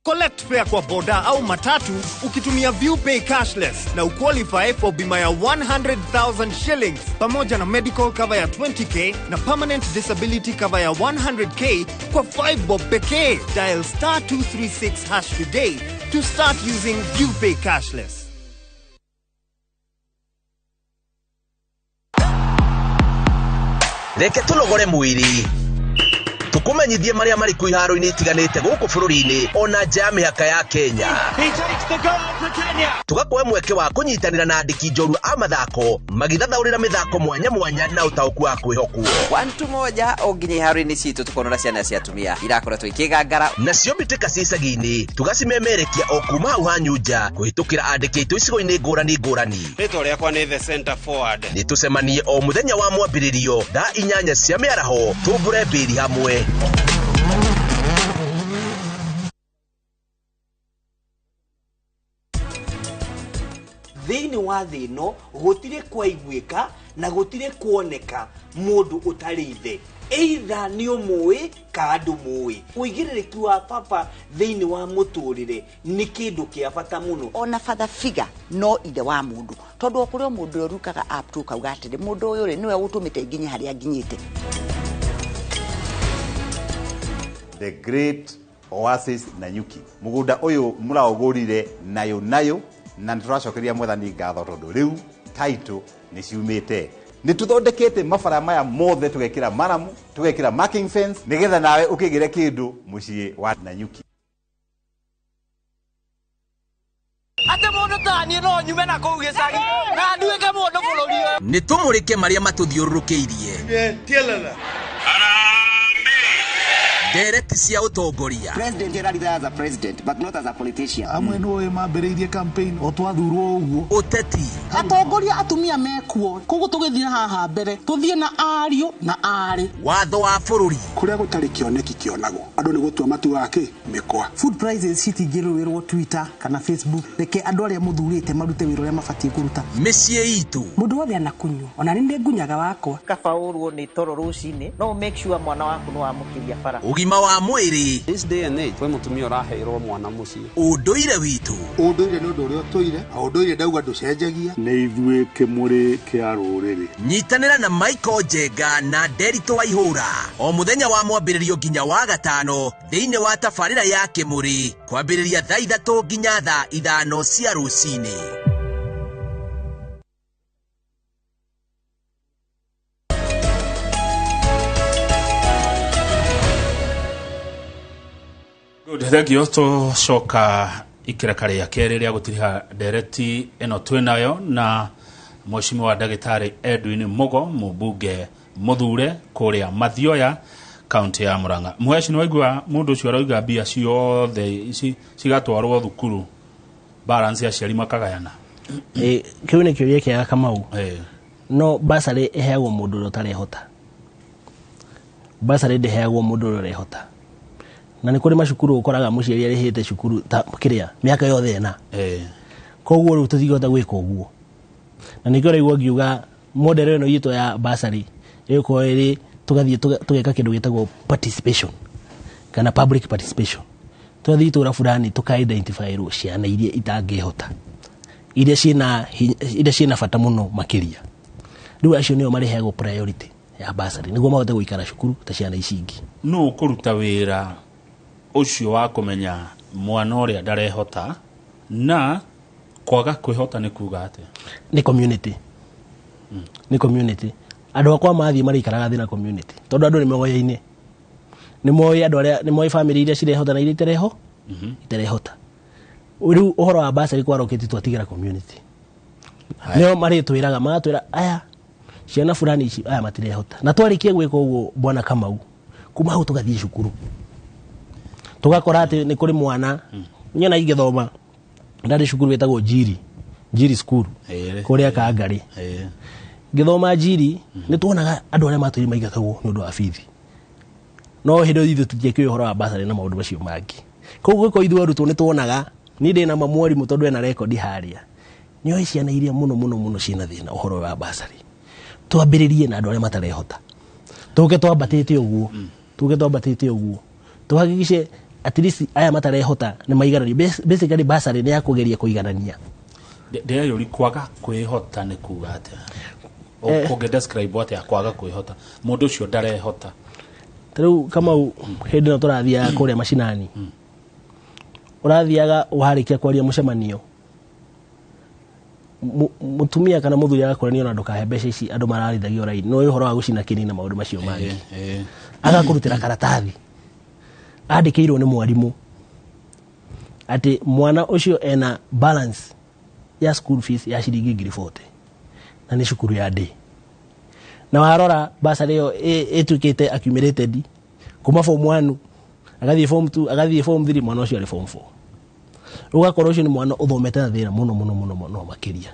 Collect fare kwa boda au matatu ukitumia ViewPay cashless na uqualify for bima ya 100,000 shillings pamoja na medical cover ya 20k na permanent disability cover ya 100k kwa 5 bob pekee. Dial *236# today to start using ViewPay cashless. Reke tulogore mwiri tukumenyithie maria mari ku iharo-ini itiganite guku bururi-ini ona nja ya mihaka ya Kenya. Tugakoe mweke wa kunyitanira na andiki njorua a mathako magithathaurira mithako mwanya mwanya na utauku wa kwihokwo. Wantu moja onginya iharo-ini citu tukonora ciana cia atumia irakoretwo ikigangara nacio mbitĩka cicagi-ini tugacimemerekia o kuma hau hanyu nja kuhitukira andiki aitu icigo-ini ngũrani. Rĩtwa rĩakwa nĩ the center forward. Nĩ tucemanie o muthenya wa mwambĩrĩrio thaa 8 cia mĩaraho tumbũre mbĩri hamwe. Thĩinĩ wa thĩ ĩno gũtirĩ kwaiguĩka na gũtirĩ kuoneka mũndũ ũtarĩ ithe. Either nĩ ũmũĩ ka ndũmũĩ. Ũigĩrĩrĩki wa papa thĩinĩ wa mũtũrĩre nĩ kĩndũ kĩa bata mũno. Ona father figure no ithe wa mũndũ tondũ okũrĩa mũndũ ũrukaga up to kauga atĩrĩ mũndũ ũyũ rĩ nĩwe ũtũmĩte nginya harĩa nginyĩte. The great Oasis Nanyuki mugunda uyu muraugurire nayo na turacokeria mwathani ngatho tondu riu title ni ciumite ni tuthondekete mabara maya mothe tugekira maramu tugekira marking fence nigetha nawe ukigire kindu mucii wa Nanyuki. Ate mundu tani no nyume na kuu gicagi na nduike mundu bururi ni tumurike maria matuthiururukiirie Tielala. ndereti cia utongoria. President era as a president but not as a politician. Amwe no mambĩrĩirie campaign o twathurwo ũguo. Uteti. Atongoria atumia mekuo koguo tugithie haha mbere tuthie na ariũ na arĩ. Watho wa bũrũri. Kuria gũtarĩ kĩoneki kĩonagwo andũ nĩ gũtua matua ake mĩkwa. Food prices citingĩrũĩrwo Twitter kana Facebook reke andũ arĩa mũthurĩte marute wĩra ũrĩa mabatiĩ kũruta. Mĩciĩ itũ. Mũndũ wothe anakunywo ona nĩ ngunyaga wakwa. Kabaũrwo nĩ toro rũcinĩ no make sure mwana waku nĩ wamũkĩria bara. Ugima wa mwĩrĩ. This day and age we mutumia ũraheirwo mwana mũciĩ. Ũndũire witũ. Ũndũire nĩ ũndũ ũrĩa ũtũire ũndũire ndauga ndũcenjagia nĩ ithuĩ kĩmũrĩ kĩa rũrĩrĩ. Nyitanĩra na Michael Njenga na Derito Waihũra o mũthenya wa mwambĩrĩrio nginya wa gatano thĩinĩ wa tabarĩra ya Kĩmũrĩ kwambĩrĩria thaa 3 nginya thaa 5 cia rũcinĩ. Thegio tũcoka ikĩreka rĩa kerĩ rĩa gũtiriha ndereti ĩno twĩnayo na mheshimiwa ndagĩtarĩ Edwin Mugo mũmbunge mũthure kũrĩa Mathioya kaunti ya Murang'a. Mheshimiwa waigua mũndũ ũcio arauga mbia ciothe ici cigatwarwo thukuru balance ya ciari makagayana. Kĩu nĩ kĩũria kĩega Kamau. No basarĩ ĩheagwo mũndũ ũrĩa ũtarehota. Basarĩ ndĩheagwo mũndũ ũrĩa ũrehota. Na nĩ kũrĩ macukuru ũkoraga mũciari arĩhĩte cukuru ta kĩrĩa mĩaka yothe ĩna. Koguo rĩu tũtingĩhota gwĩka ũguo. Na nĩkĩo raigua ngiuga model ĩno yitũ ya bursary ĩkorwo ĩrĩ tũgathiĩ tũgeka kĩndũ gĩtagwo participation kana public participation. Tũgathiĩ itũra fulani tũka-identify ciana iria itangĩhota iria ciina bata muno makiria riu acio nio marehagwo priority ya basari niguo mahote guikara cukuru ta ciana ici ingi no kuruta wira ucio wa kumenya mwana uria ndarehota na kwaga kwihota ni kuga ate ni community ni community andu akwa mathie marikaraga thina community tondu andu ni moyaine ni moyi andu aria ni moyi family iria cirehota na iria iterehota riu uhoro wa basari kwaroketi twatigara community nio maritwiraga magatwira aya ciana fulani ici aya matirehota na twarikie gwika uguo bwana Kamau kuma hau tugathie cukuru tugakora ati ni kuri mwana nyana igithoma ndari cukuru wetagwo Jiri school kuria Kangari githoma Jiri ni tuonaga andu aria maturi maigatagwo ni undu wa bithi no hindo ithu tutiekio uhoro wa basari na maundu macio mangi koguo ko ithu arutwo ni tuonaga ni ndina mamwarimu tondu ena record haria nyo ciana iria muno ciina thina uhoro wa basari twambiririe na andu aria matarehota tuke twambatite uguo tuhakikice at least aya matarehota ni maiganani basically basari ni ya kugeria kuiganania ndio yuri kwaga kwihota ni kuga ate uge describe what ya kwaga kwihota mundu ucio ndarehota riu kama hindi no turathia kuria mashinani urathiaga uharikia kwaria mucemanio mutumia kana muthuri agakoranio na ndukahe mbeca ici andu mararithagia raini no uhoro wa gucina kini na maundu macio mangi agakurutira karatathi andikirwo ni mwarimu ati mwana ucio ena balance ya school fees ya shilingi 40 na ni cukuru ya day na warora basari yo etukite accumulated kuma form 1 agathie form 2 agathie form 3 mwana ucio ari form 4 ugakora ucio ni mwana uthomete na thina muno makiria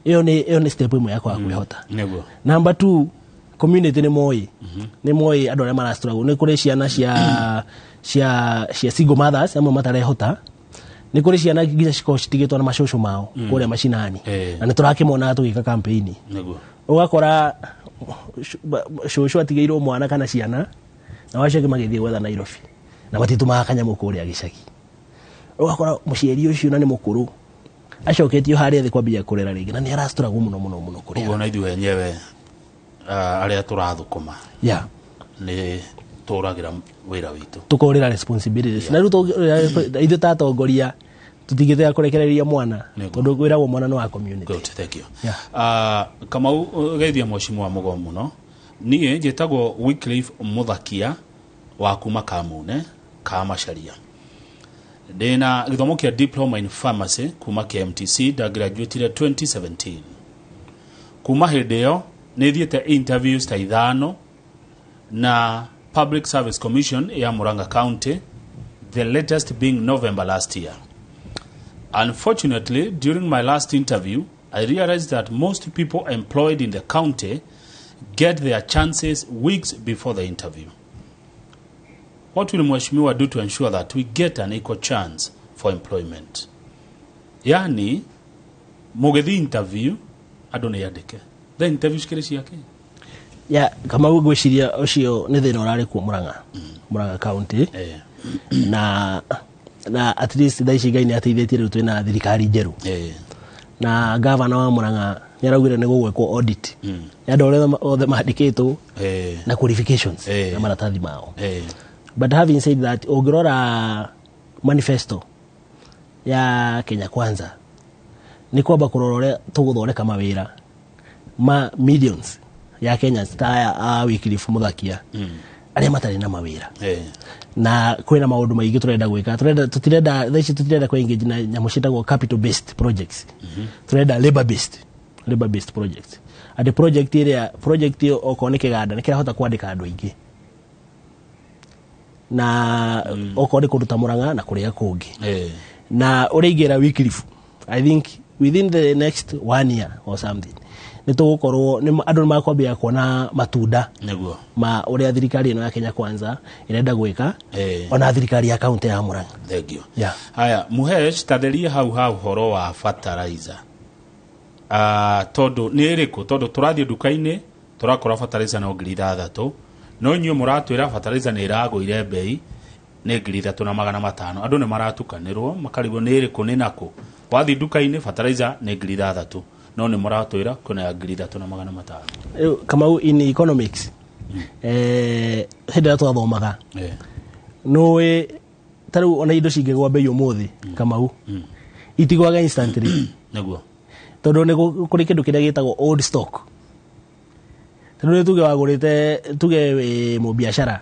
iyo ni step imwe ya kwa kwihota number 2 community ni moi andu aria marastruggle ni kuri ciana cia single mothers amwe matarehota ni kuri ciana nginya citigitwo na macocå mao kuria mashinani na ni turakimona tugika campaign ugakora cocå atigeirwo mwana kana ciana na wacio magithie gwetha Nairobi na matitumaga kanyamu kuria gicagi ugakora muciari ucio na ni mukuru acoketio haria thi kwambia kurera ringi na ni arastruggle muno kuria ubona ithu wenyewe aria turathukuma ni turagira wira witu tukorira responsibilities na ruto ithu tatongoria tutigithea kurekereria mwana tondu wira wa mwana no wa community. Good, thank you. Kama geithia mheshimiwa wa mugo muno nie njitagwo Wycliffe Muthakia wa kuma Kamune ka Macharia ndina githomo kia diploma in pharmacy kuma KMTC da graduate 2017 kuma hideo nithiete interviews ta ithano na Public Service Commission ya Murang'a County, the latest being November last year. Unfortunately, during my last interview, I realized that most people employed in the county get their chances weeks before the interview. What will Mheshimiwa do to ensure that we get an equal chance for employment? Yani, mugethi interview, adone yadeke. The interview shikirishi yake? Kama gwiciria ucio ni thina urari ku Murang'a County na at least thaici Ngai ni ateithĩtie rĩu twĩna thirikari njerũ na gavana wa Murang'a ni araugire ni gũgwĩkwo audit ya andũ othe mandĩkĩtwo na qualifications na maratathi mao but having said that ũngĩrora manifesto ya Kenya Kwanza ni kwamba kũrora ũrĩa tũgũthondeka mawĩra ma millions ya Kenya ta Wycliffe Muthakia aria matari na mawira na kwina maundu maingi turenda gwika tutirenda kwa engage na nyamu citagwo capital based projects turenda labor based projects ati project iyo okone kiganda ni kirahota kwandika andu aingi na okone kuruta Murang'a na kuria kungi na urigira Wycliffe I think within the next 1 year or something nitugukorwo ni andu makwambia kuona matunda niguo ma uria thirikari ino ya Kenya Kwanza irenda gwika ona thirikari ya county ya Murang'a. Thank you. Haya Muhesh tatheria hau horo wa fertilizer tondu ni iriku tondu turathie duka-ini turakora fertilizer na 3,000 no nyuo muratwira fertilizer ni iragwire bei ni 3,500 andu ni maratukanirwo makarigwo ni iriku ni nako wathi duka-inĩ fertilizer nĩ 3,000 no nĩ mũratwĩra kwĩna ya 3,500 kama in economics hĩndĩ ĩrĩa twathomaga nĩũĩ ta rĩu ona indo cingĩgwa mbei ũmũthĩ Kamau itigwaga instantly nĩguo tondũ nĩ kũrĩ kĩndũ kĩrĩa gĩtagwo old stock tondũ nĩ tuge wagũrĩte tuge mũbiacara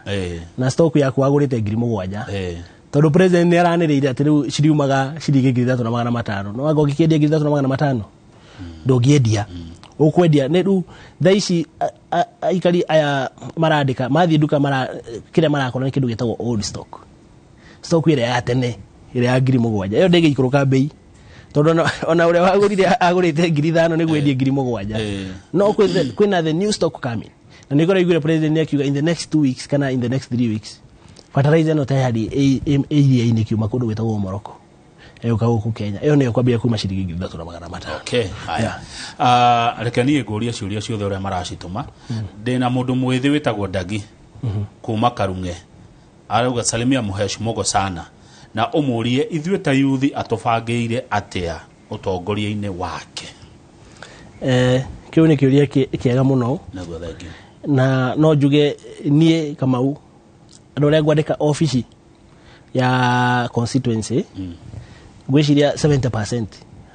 na stock yaku wagũrĩte 7,000 tondũ president nĩ aranĩrĩire atĩ rĩu ciriumaga ciringi 3,500 no wanga ũngĩkĩendia 3,500 ndũngĩendia ũkwendia nĩ rĩu thaa ici aikari aya marandĩka mathiĩ nduka kĩrĩa marakora nĩ kĩndũ gĩtagwo old stock ĩrĩa ya tene ĩrĩa ya 7,000 ĩyo ndĩgĩikũrũka mbei tondũ ona ũrĩa wagũrire agũrĩte 5,000 nĩguo endie 7,000 no kwĩna the new stock coming na nĩ kũraiguire president akiuga in the next 2 weeks kana in the next 3 weeks fertilizer no tayari iria-inĩ kiuma kũndũ gwĩtagwo Morocco ĩyoka gũkũ Kenya ĩyo nĩyo kwambia kuma ciringi 3,500 okay haya reke niĩ ngũria ciũria ciothe ũrĩa maracitũma ndĩna mũndũ mwĩthĩ wĩtagwo Ndagi kuma Karung'e arauga salimia Muhesh Mogo sana na ũmũrie ithuĩ ta yuthi atũbangĩire atĩa ũtongoria-inĩ wake kĩu nĩ kĩũria kĩega mũno na no njuge niĩ Kamau andũ arĩa ngwandĩka ofici ya constituency ngwĩciria 70%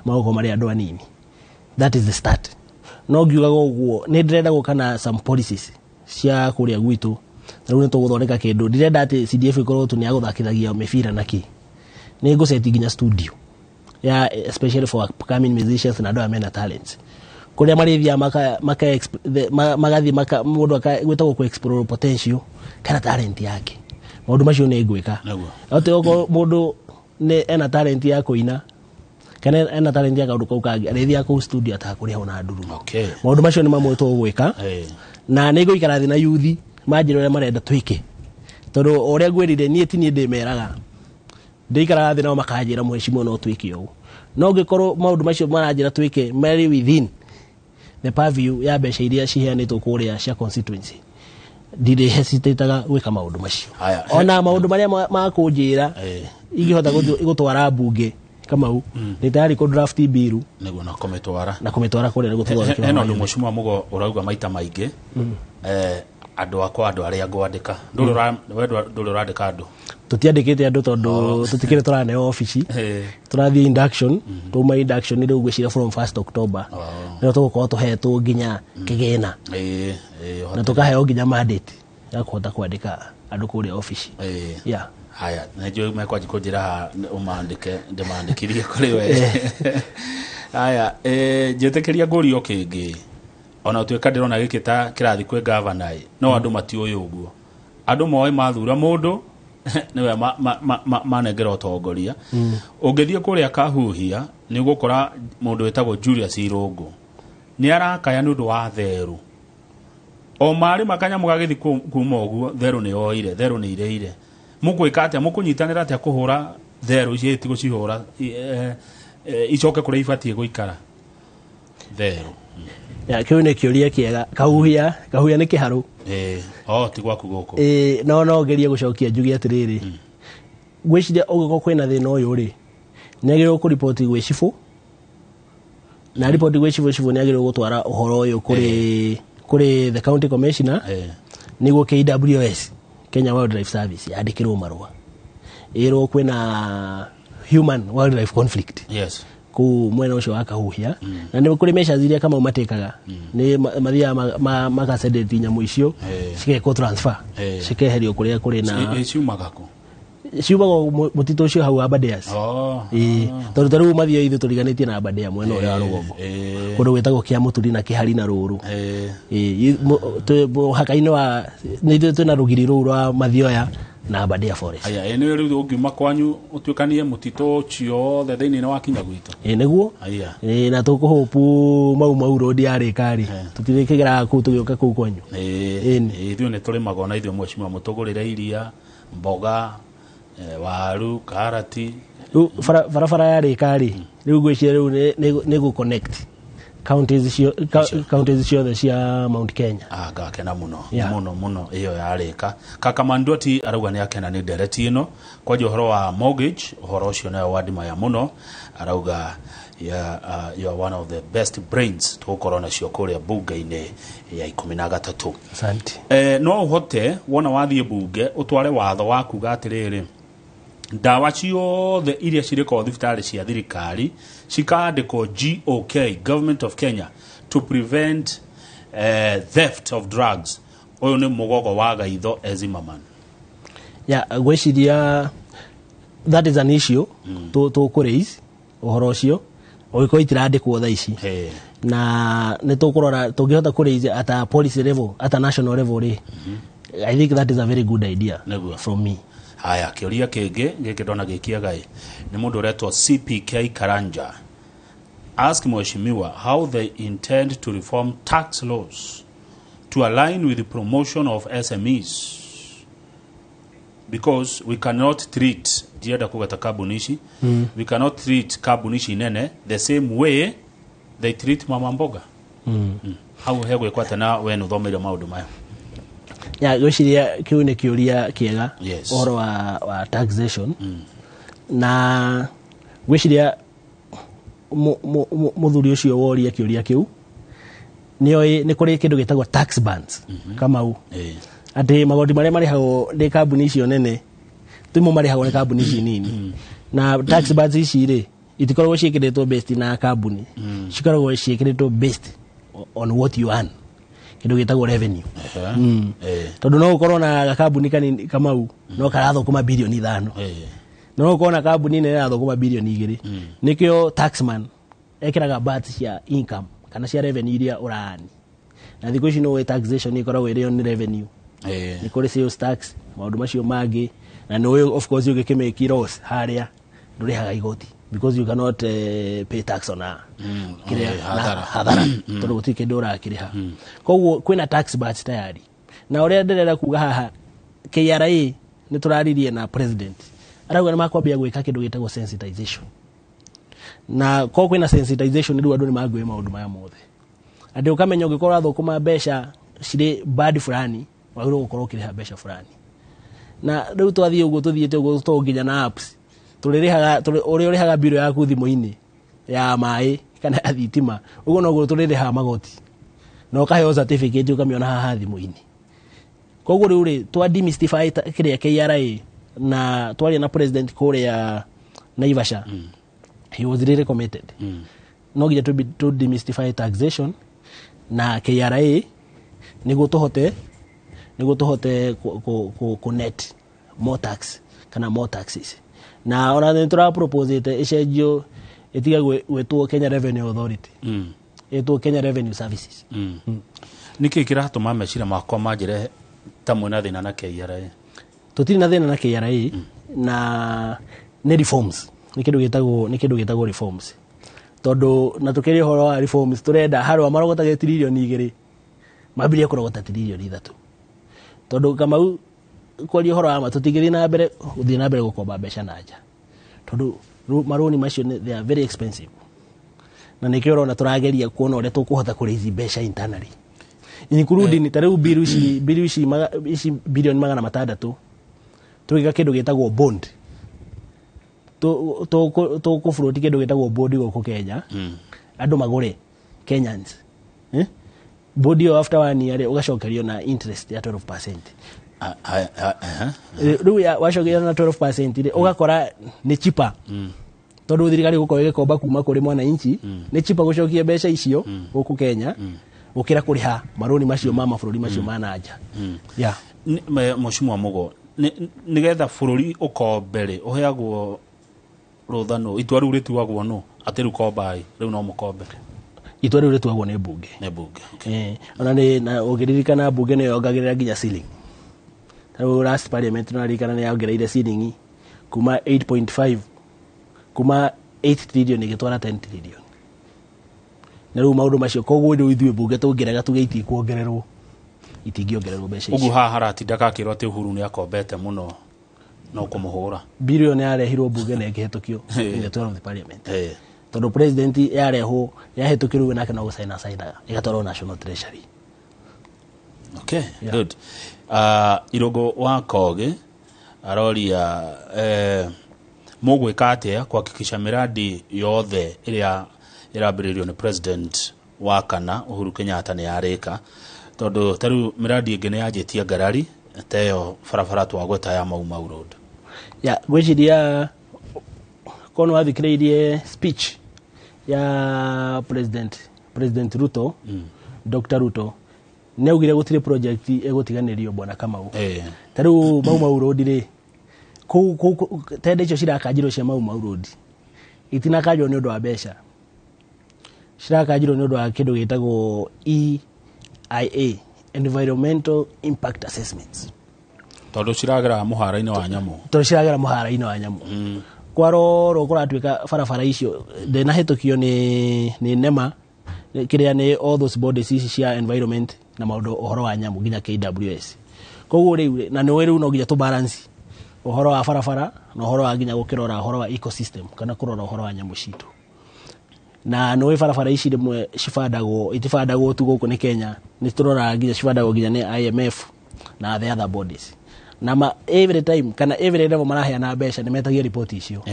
maũgo marĩ andũ anini that is the start no ngiugaga ũguo nĩ ndĩrenda gũka na some policies cia kũrĩa gwitũ na rĩu nĩ tũgũthondeka kĩndũ ndirenda atĩ CDF ĩkorwo tu nĩ agũthakithagia mĩbira na kĩ nĩ ngũseti nginya studio ya especially for upcoming musicians na andũ aya mena talents kũrĩa marĩthia magathi mũndũ gwĩtagwo ku explore potential kana talent yake maũndũ macio nĩ ngwĩka atĩ okorwo mũndũ ena talent ya kũina kana ena talent ya kaũndũ kau kangĩ arĩthia kũu studio atakũrĩha ona nduru maũndũ macio nĩ mamwe tũgwĩka na nĩ ngũikara thĩ na yuthi manjĩra ũrĩa marenda twĩke tondũ ũrĩa ngwĩrire niĩ ti niĩ ndĩmeraga ndĩikaraga thĩ nao makanjĩra mheshimiwa no twĩke ũũ no ngĩkorwo maũndũ macio maranjĩra twĩke marĩ within the purview ya mbeca iria ciheanĩtwo kũrĩa cia constituency ndirĩ hesitaga gwĩka maũndũ macio ona maũndũ marĩa makũnjĩra ingĩhota gũtwara mbunge Kamau nĩ tayari kũ draft bill nĩguo na kũmĩtwara kũrĩa nĩguo tũthondeke eno nĩ Mheshimiwa Mogo ũrauga maita maingĩ andũ akwa andũ arĩa ngwandĩka ndũrĩ ũrandĩka andũ tutiandĩkĩte andũ tondũ tũtikĩrĩ tũraneo ofici tũrathiĩ induction tuma induction nĩ rĩu gwĩcira from 1st October nĩyo tũgũkorwo tũhetwo nginya kĩgĩna na tũkaheo nginya mandate ya kũhota kwandĩka andũ kũrĩa ofici haya najua mekwaji kũnjĩra ũmandĩke ndĩmandĩkithie kũrĩ we haya njĩtĩkĩria ngũrio kĩngĩ ona ũtuĩka ndĩrona gĩkĩ ta kĩrathi kwĩ governor no andũ matiũĩ ũguo andũ moĩ mathura mũndũ nĩwe manengera ũtongoria ũngĩthiĩ kũrĩa Kahuhia nĩ ũgũkora mũndũ wĩtagwo Julius Irũngũ nĩ arakaya nĩ ũndũ wa therũ o marĩ makanyamũ gagĩthi kuma ũguo therũ nĩ oire therũ nĩ ireire mũkwĩka atĩa mũkũnyitanĩra atĩa kũhũra therũ ici ti gũcihũra icoke kũrĩa ibatiĩ gũikara therũ kĩu nĩ kĩũria kĩega Kahuhia nĩ kĩharũ ti gwaku gũkũ no ngerie gũcokia njuge atĩrĩrĩ gwĩciria ũgĩkorwo kwĩna thĩna ũyũ rĩ nĩ agĩrĩirwo kũripoti gwĩ cibũ na ripoti gwĩ cibũ nĩ agĩrĩirwo gũtwara ũhoro ũyũ kũrĩ the county commissioner nĩguo KWS Kenya Wildlife Service yandĩkĩrwo marũa ĩrwo kwĩna human wildlife conflict kũu mwena ũcio wa Kahuhia na nĩ kũrĩ measures iria Kamau matĩkaga nĩ mathiaga makasendeti nyamũ icio cikekwo transfer cikeherio kũrĩa kũrĩ na ciumaga mũtitũ ũcio hau Abadeas tondũ ta rĩu mathio ithuĩ tũriganĩtie na Abadea mwena ũrĩa wa rũgongo kũndũ gwĩtagwo Kĩamũturi na Kĩhari na Rũrũ haka-inĩ wa nĩ ithuĩ twĩna rũgiri rũu rwa Mathioya na Abadea forest nĩ rĩu ũngiuma kwanyu ũtuĩkanie mũtitũ ũcio othe thĩinĩ wa kinya gwitũ nĩguo na tũkũhopu mau road yarĩka-rĩ tũtirĩkĩgeraga kũu tũgĩũka kũu kwanyu ithuĩ nĩ tũrĩmaga ona ithuĩ Mheshimiwa mũtũgũrĩre iria mboga waru karati barabara yarĩka-rĩ rĩu ngwĩciria rĩu nĩ gũ connect counties ciothe cia Mount Kenya. Ngakena muno muno iyo yarika. Kaka Mandoti arauga ni akena ni ndereti ino kwa johoro wa mortgage, uhoro ucio nayo wadima ya muno arauga you are one of the best brains tukorwo nacio kuria bunge-ini ya 13. Asante. No uhote wona wathie bunge utware watho wa kuga atiriri ndawa ciothe iria ciriko thibitari cia thirikari cikandikwo GOK, Government of Kenya, to prevent theft of drugs. Uyu ni mugogo wa gaitho Ezimaman. Gwiciria that is an issue to raise uhoro ucio oiko itirandikwo tha ici na ne tukurora tungihota kuraise at a policy level, at a national level. I think that is a very good idea from me. Haya, kiuria kingi gikidona gikiagai ni mundu uretwo CPK Karanja. Ask Mheshimiwa how they intend to reform tax laws to align with the promotion of SMEs, because we cannot treat diada kugata kabunishi we cannot treat kabunishi nene the same way they treat mama mboga. How hegwe kwata na wenu thomere maundu maya. Gwiciria kiu ni kiuria kiega uhoro wa taxation na gwiciria muthuri ucio woria kiuria kiu ni kuri kindu gitagwo tax bans kama u ati magoti maria marihagwo ni kambuni icio nene timo marihagwo ni kambuni ici nini na tax bans ici ri itikoragwo ciikiritwo based na kambuni cikoragwo ciikiritwo based on what you earn, kindu gitagwo revenue. Tondu no ukorwo na kambuni kanini kama u no karathokuma bilioni 5 no ukorwo na kambuni nene irathokuma bilioni 2 nikio taxman ekiraga bat cia income kana cia revenue iria urani na thiko ici no taxation ikoragwo iri on revenue ni kuri sales tax maundu macio mangi na no of course you make loss haria ndurihaga igoti because you cannot pay tax on hadhara tondu gutike ndura kiriha koguo kwina tax bat tayari na uria nderera kuga haha KRA ni turaririe na president arauga ni makwambia gwika kindu gitagwo sensitization na ko kwina sensitization ndu andu ni magwe maundu maya mothe andi ukamenya ungikorwo athokuma mbeca ciri bad fulani wagiro gukorwo kiriha mbeca fulani na riu twathie uguo tuthiete uguo tunginya na apps turirihaga urihaga biro yaku thimu-ini ya mai kana ya thitima uguo no guo turirihaga magoti no kaheo certificate ukamiona haha thimu-ini koguo riu ri twa demystify kiria KRA na twari na president kuria Naivasha. He was really committed. No get to demystify taxation na KRA niguo tuhote ku net more tax kana more taxes na ona ni tura propose icenjio itiga gwetwo Kenya Revenue Authority etwo Kenya Revenue Services. Niki kiratuma mecira makwa manjire tamwe na thina na KRA. Tutiri na thina na KRA na ne reforms ni kindu gitagwo reforms tondu na tukiri horo wa reforms turenda harwa marogota getirilioni 2 mabirie kurogota trilioni 3 tondu kama kwali horo ama tutigiri na mbere uthi na mbere gukomba mbeca nanja tondu maroni macio they are very expensive na nikiro na turageria kuona ore tukuhota kurithi mbeca internally including tareu biru ici bilioni 600 tugiga kindu gitagwo bond to float kindu gitagwo bond goko Kenya andu magure Kenyans bond yo after 1 year ugacokerio na interest ya 12%. Riu ya wacokerio na 12% ri ugakora ni cheaper tondu thirikari gukorwo igikomba kuma kuri mwana inchi ni cheaper gucokia mbeca icio goko Kenya ukira kuriha maroni macio ma mabũrũri macio ma nanja. Mheshimiwa Mugo nigetha bũrũri ukombere uheagwo ruthano itwa riu rituagwo no ati riu kombai riu no mukombe itwa riu rituagwo ni bunge ona ni na ugiririkana bunge ni yongagirira nginya ceiling riu last parliament no rikana ni yongereire ceiling kuma 8.5 kuma 8 trillion igitwara 10 trillion na riu maundu macio koguo riu ithue bunge tungirega tugeiti kuongererwo itingiongererwo mbeca icio ugu haha ratinda kakirwo ati Uhuru ni akombete muno no kumuhura bilioni arehirwo bunge na ikihetokio in the 12th parliament tondu president yareho yahetukiru nake no gusaina igatwarwo National Treasury. Okay, good. Irogo wa Kogi aroria mugwika atia kuhakikisha miradi yothe iria irambiririo ni president wa kana Uhuru Kenyatta ni yarika, tondu taru miradi ingine yajitia ngarari teyo barabara twagweta ya Mau Road. Gwiciria kono wathikiriirie speech ya President Ruto, Dr. Ruto neugire gutire project egutiganirio bwana Kamau. Taru Mau Road ri tende icio cirakanjirwo cia Mau Road itinakanjwo ni undu wa mbeca, cirakanjirwo ni undu wa kindu gitagwo EIA, Environmental Impact Assessments, tondu ciragera muhara-ini wa nyamu, kwaroro kuratuika barabara icio ndena hetukio ni NEMA kiria ni all those bodies ici cia environment na maundu uhoro wa nyamu nginya KWS. Koguo riu na ni riu no nginya tu balance uhoro wa barabara na uhoro wa nginya gukirora uhoro wa ecosystem kana kurora uhoro wa nyamu citu. Na no barabara ici rimwe itifandagwo tu guku ni Kenya, ni turora nginya cifandagwo nginya ni IMF na the other bodies. Na every time kana every level maraheana mbeca ni metagia report icio.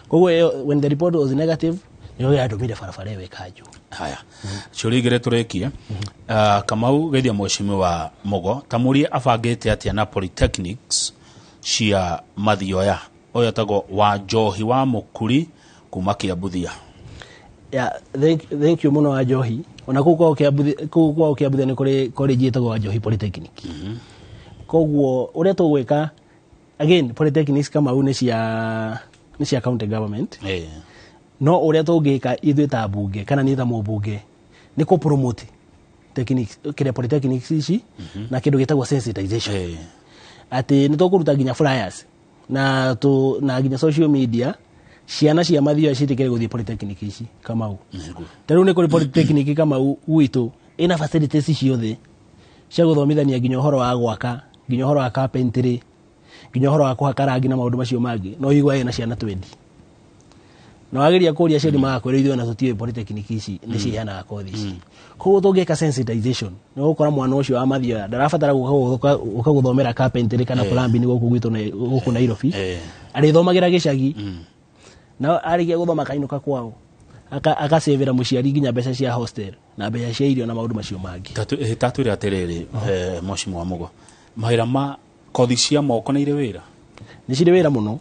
Koguo when the report was negative yo yatumire barabara ewe kaju. Haya, churigire turekie Kamau geithia mweshimi wa Mugo tamurie abangite atia na polytechnics cia Mathioya oyo tago wa Njohi wa Mukuri kuma Kiambuthia. Thank you muno wa Njohi. Ona kuko Kiambuthia ni kuri college itago wa Njohi Polytechnic. Koguo uria tugwika again polytechnics kama une cia county government. No uria tungika ithu ta bunge kana ni ta mubunge ni ko promote techniques kire polytechnics ici na kindu gitagwo sensitization. Ati ni tukuruta ginya flyers na ginya social media ciana cia Mathioya citikire guthie polytechnic ici Kamau. Taru ni kuri polytechnic Kamau witu ina facilities ciothe cia guthomithania ginya uhoro wa gwaka, ginya uhoro wa carpentry, ginya uhoro wa kuhaka rangi na maundu macio mangi no igwa ina ciana 20. Na wageria kuria ciana magakwirithio na tutiwe polytechnic ici ni ciana kothi ici. Koguo tungeka sensitization no gukora mwana ucio wa Mathioya ndarabatara gukaguthomera carpentry kana plumbing guku gwitu na guku Nairobi. Arithomagira gicagi na arikia guthoma kainuka kwao akasevera muciari ginya mbeca cia hostel na mbeca cia irio na maundu macio mangi. Tatu ri atiriri mweshimi wa Mugo mahira ma kothi cia moko ni ire wira, ni cire wira muno.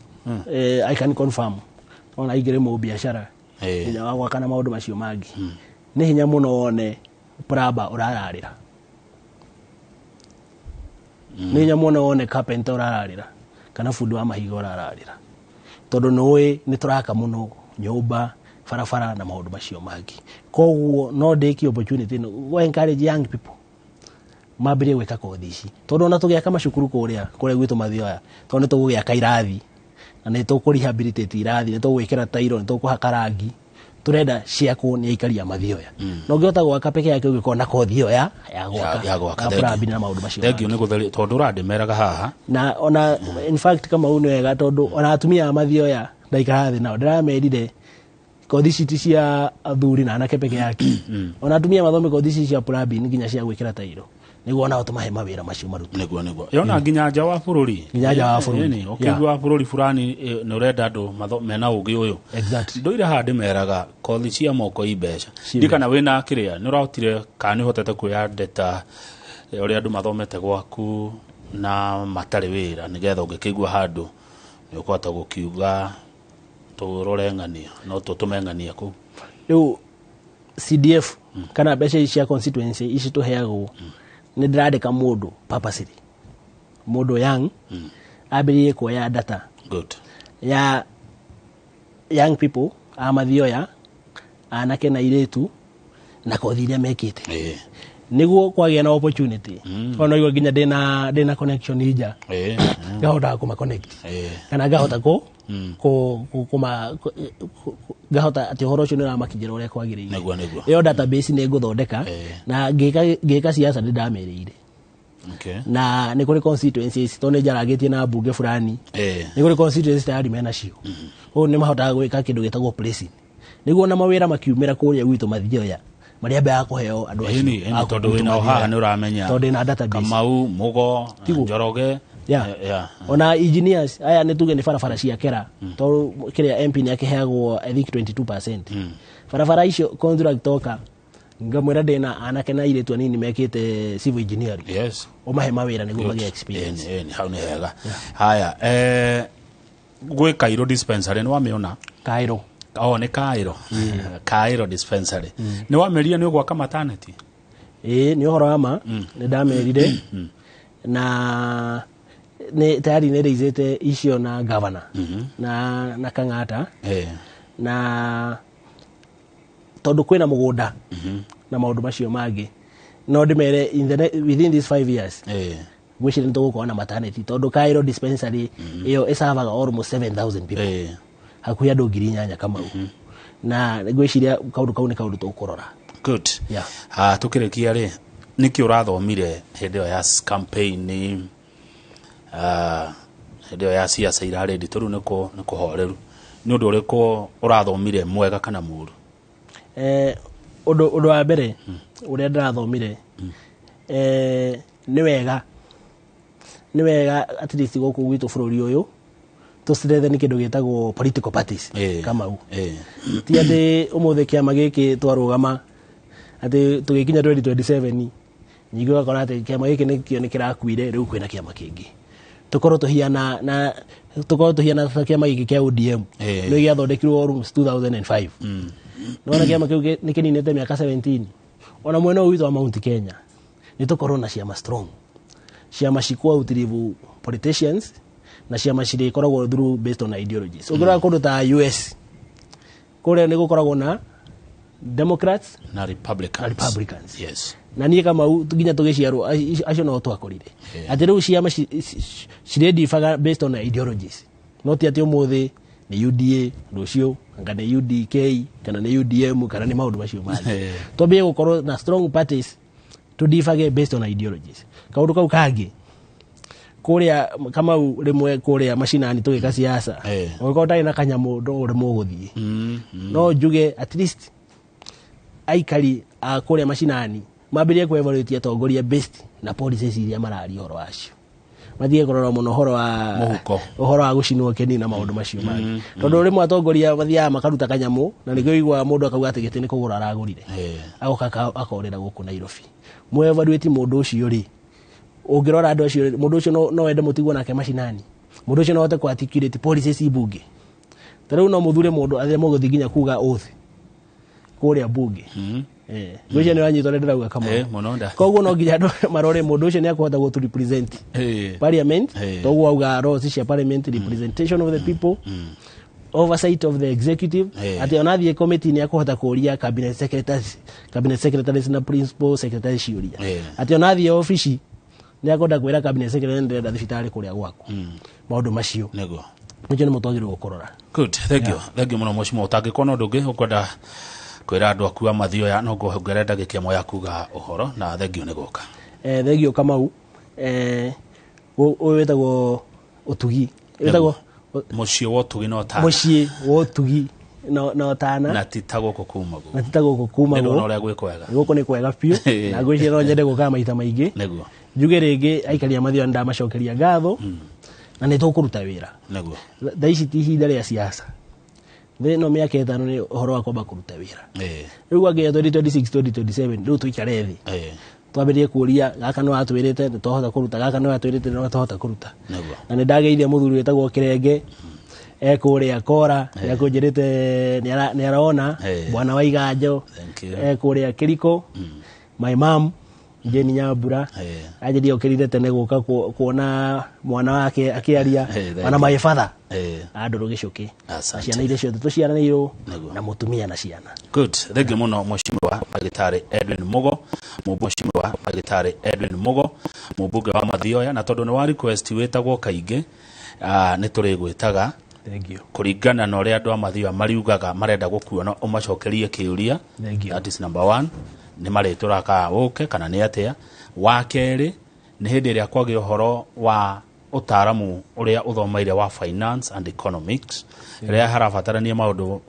I can confirm ona igire mu biashara ginya wa gwaka na maundu macio mangi ni hinya muno one plumber urararira, ni hinya muno one carpenter urararira kana fundi wa mahiga urararira tondu ni turaka muno nyumba barabara na maundu macio mangi. Koguo no ndiki opportunity no go encourage young people mambire gwika kothi ici tondu na tugiaka macukuru kuria gwitu Mathioya tondu tugugiaka irathi na ni tukurehabilitate irathi, ni tugwikira tairo, ni tukuhaka rangi, turenda ciako ni aikari ya Mathioya. No ngihota gwaka peke yake ugikona kothi iyo ya gwaka plumber na maundu macio. Thank you ni gutheri tondu randimeraga haha na ona in fact kama une wega tondu ona atumia a Mathioya ndaikara thi nao ndiramerire kothi ici cia athuri na anake peke yake. Ona atumia mathome kothi ici cia plumbing nginya cia gwikira tairo niguo ona tumahe mawira macio marutu niguo yona nginya nja wa bururi ukigwa bururi fulani ni urenda andu mena ugi uyu ndoire handi meraga kothi cia moko imbeca ndikana wina kiria ni urahotire kana hotete kuyandeta uri andu mathomete gwaku na matari wira nigetha ungikigwa handu ni ukwata gukiuga turore ngania no tutumengania ku riu CDF kana mbeca cia constituency ici tuheagwo ni ndirandika mundu purposely mundu young abirie kuoya data ya young people a Mathioya anake na iretu na kothi iria mekite niguo kwagia na opportunity ona igwa ginya ndina connection ija ngahota kuma connect kana ngahota ngahota ati horo cio nira makijira uria kwagiriire iyo database ni nguthondeka na ngika siasa ndamerire na ni kuri constituencies tone jaragetie na bunge fulani ni kuri constituencies tayari mena cio o ni mahota gwika kindu gitagwo placing niguo na mawira makiumira kuria gwitu Mathioya maria be akuheo andu acio tondu wina ohaga ni uramenya tondu na database Kamau Mugo Njoroge ona engineers aya ni tuge ni barabara cia kera tondu kiria MP ni akiheagwo I think 22%. Barabara icio contract toka ngamwira ndina anake na iretu anini mekite civil engineering. Yes. Omahe mawira niguo magi experience. Ni hau ni hega. Haya gwe Cairo dispensary ni wamiona? Cairo. Ni Cairo. Cairo dispensary. Ni wameria ni gwaka maternity? Ni uhoro wa ma ni ndamerire na ne tayari ne reizete icio na governor na Kang'ata na tondu kwina mugunda na maundu macio mangi no ndimere within these 5 years gwicire ntugukorwo na maternity tondu Cairo dispensary iyo isavaga almost 7,000 people hakuhi andu 8,000 Kamau na gwiciria kaundu kau ni kaundu tukurora. Good. Tukirikia ri niki urathomire hindi ya campaign hindi ya siasa irare ndituru niko horeru ni undu uriko urathomire mwega kana muru? Undu wa mbere uria ndirathomire ni wega at least guku gwitu bururi uyu tusirethe ni kindu gitagwo political parties Kamau ti ati umuthe kiama giki twarugama ati tugikinya 2027 nyigo gakora ati kiama giki ni kirakuire riu kwina kiama kingi tukorwo tuhiana ta kiama giki kia ODM no giathondekirwo almost 2005 nona kiama kiu ni kininete miaka 17 ona mwena witu wa Mount Kenya ni tukorwo na ciama strong ciama cikwa utirivu politicians na ciama ciri koragwo through based on ideologies ugira kundu ta US kore ni gukoragwo na Democrats na Republicans. Yes. Na nie kama tuginya tugiciarwo acio no twakorire ati riu ciama ciredi faga based on ideologies no ti ati umuthi ni UDA rucio anga ni UDK kana ni UDM kana ni maundu macio mali tobie gukorwo na strong parties to differ based on ideologies kaundu kau kangi kuria kama rimwe kuria mashinani tugika siasa ngoko tai na kanyamu ndo uri muguthie no njuge at least aikari kuria mashinani mabirie ku evaluate atongoria best na policies iria marari horo wacio mathie korora muno horo wa gucinwo keni na maundu macio mali tondu rimwe atongoria mathia makaruta kanyamu na nikio igwa mundu akauga ati giti ni kugura aragurire agoka akorera guku Nairobi mu evaluate mundu ucio ri ungirora andu acio mundu ucio no wende mutigwo nake mashinani mundu ucio no hote ku articulate policies ibunge tariu no muthure mundu athe muguthi ginya kuga oath kuria bunge gwicia ni wanyitwo ndirauga kama koguo no nginya andu marore mundu ucio ni akuhota go to represent parliament toguo auga roles cia parliament representation of the people oversight of the executive ati onathie committee ni akuhota kuria cabinet secretaries na principal secretaries ciuria ati onathie office ni akonda kwira cabinet secretary ndenda thibitari kuria gwaku maundu macio nego nicho ni mutwagire gukorora. Good, thank you muno mwashimo utangikona undu ungi ukwenda kwira andu aku a Mathioya no go ngerenda gikiamo ya kuga uhoro na thank you ni guka thank you Kamau wetagwo utugi wetagwo mucie wo tugi no ta mucie wo tugi no tana na titago kukumago ndo ore gwikwega guko ni kwega piu na gwicira no nyende guka maita maingi neguo njuge ringi aikaria Mathioya ndamacokeria ngatho na ni tukuruta wira neguo thaici ti hinda ria siasa no miaka 5 ni uhoro wa kwamba kuruta wira riu angia 2026 2027 riu tuikare thi twabirie kuria gaka no atwirite tohota kuruta gaka no atwirite no tohota kuruta na ni ndageithia muthuri wetagwo Kirenge kuria Kora yakunjirite ni araona bwana wa Iganjo kuria Kiriko my mom Jeni Nyambura ajidio kirire tene guka kuona mwana wake akiaria ana my father anduru gicuki ciana ile ciothe tuciaranirwo na mutumia na ciana. Good, thank you muno mweshimiwa Ndagitari Edwin Mugo mweshimiwa Ndagitari Edwin Mugo mubunge wa Mathioya na tondu ni wa request wetagwo kaingi ni turi gwitaga thank you kuringana na ria andu a Mathioya mariugaga marenda gukuona umacokerie kiuria that is number 1 ni maretura ka uke kana ni atia wa keri ni hindi ria kwagi uhoro wa utaramu uria uthomaire wa finance and economics ria harabatarania maundu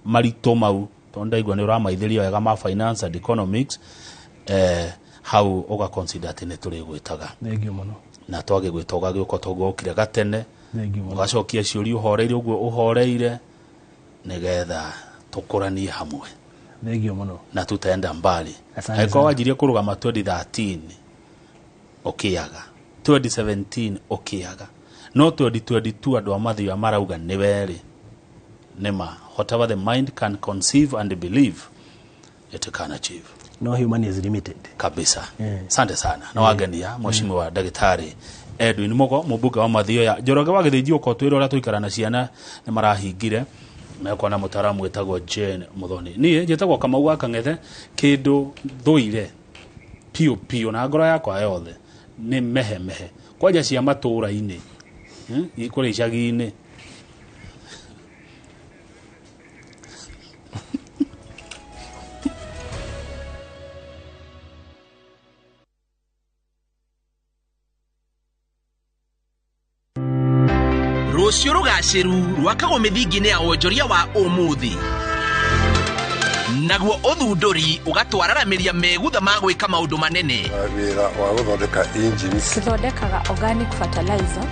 marito mau tonda igwa ni uramaithiria wega ma finance and economics how oga consider tene turi gwitaga thengio muno na twage gwitoga gĩuko togokire gatene thengio muno ugacokia ciũria uhoreire uguo uhoreire nigetha tukuranie hamwe thengio muno na tutaenda mbali haiko wajirie kurugama 2013 okiaga 2017 okiaga no 2022 andu amathio marauga ni weri nema whatever the mind can conceive and believe it can achieve. No human is limited. Kabisa. Asante sana. Na wagenia mheshimiwa Daktari Edwin Mugo mubuga wa Mathioya. Njoroge wagithiji ukotwira ura tuikara na ciana ni marahingire meko na mutaramu wetagwo Jane Muthoni. Nie njitagwo Kamau Akang'ethe kindu thuire pio na ngoro yakwa yothe ni mehe kwaja cia matura-ini ikure icagi-ini Rucio rugaciru rwakagwo mithingi-ini ya wonjoria wa umuthi naguo uthunduri ugatwararamiria megutha ma gwika maundu manene wira wa guthondeka engines tuthondekaga organic fertilizer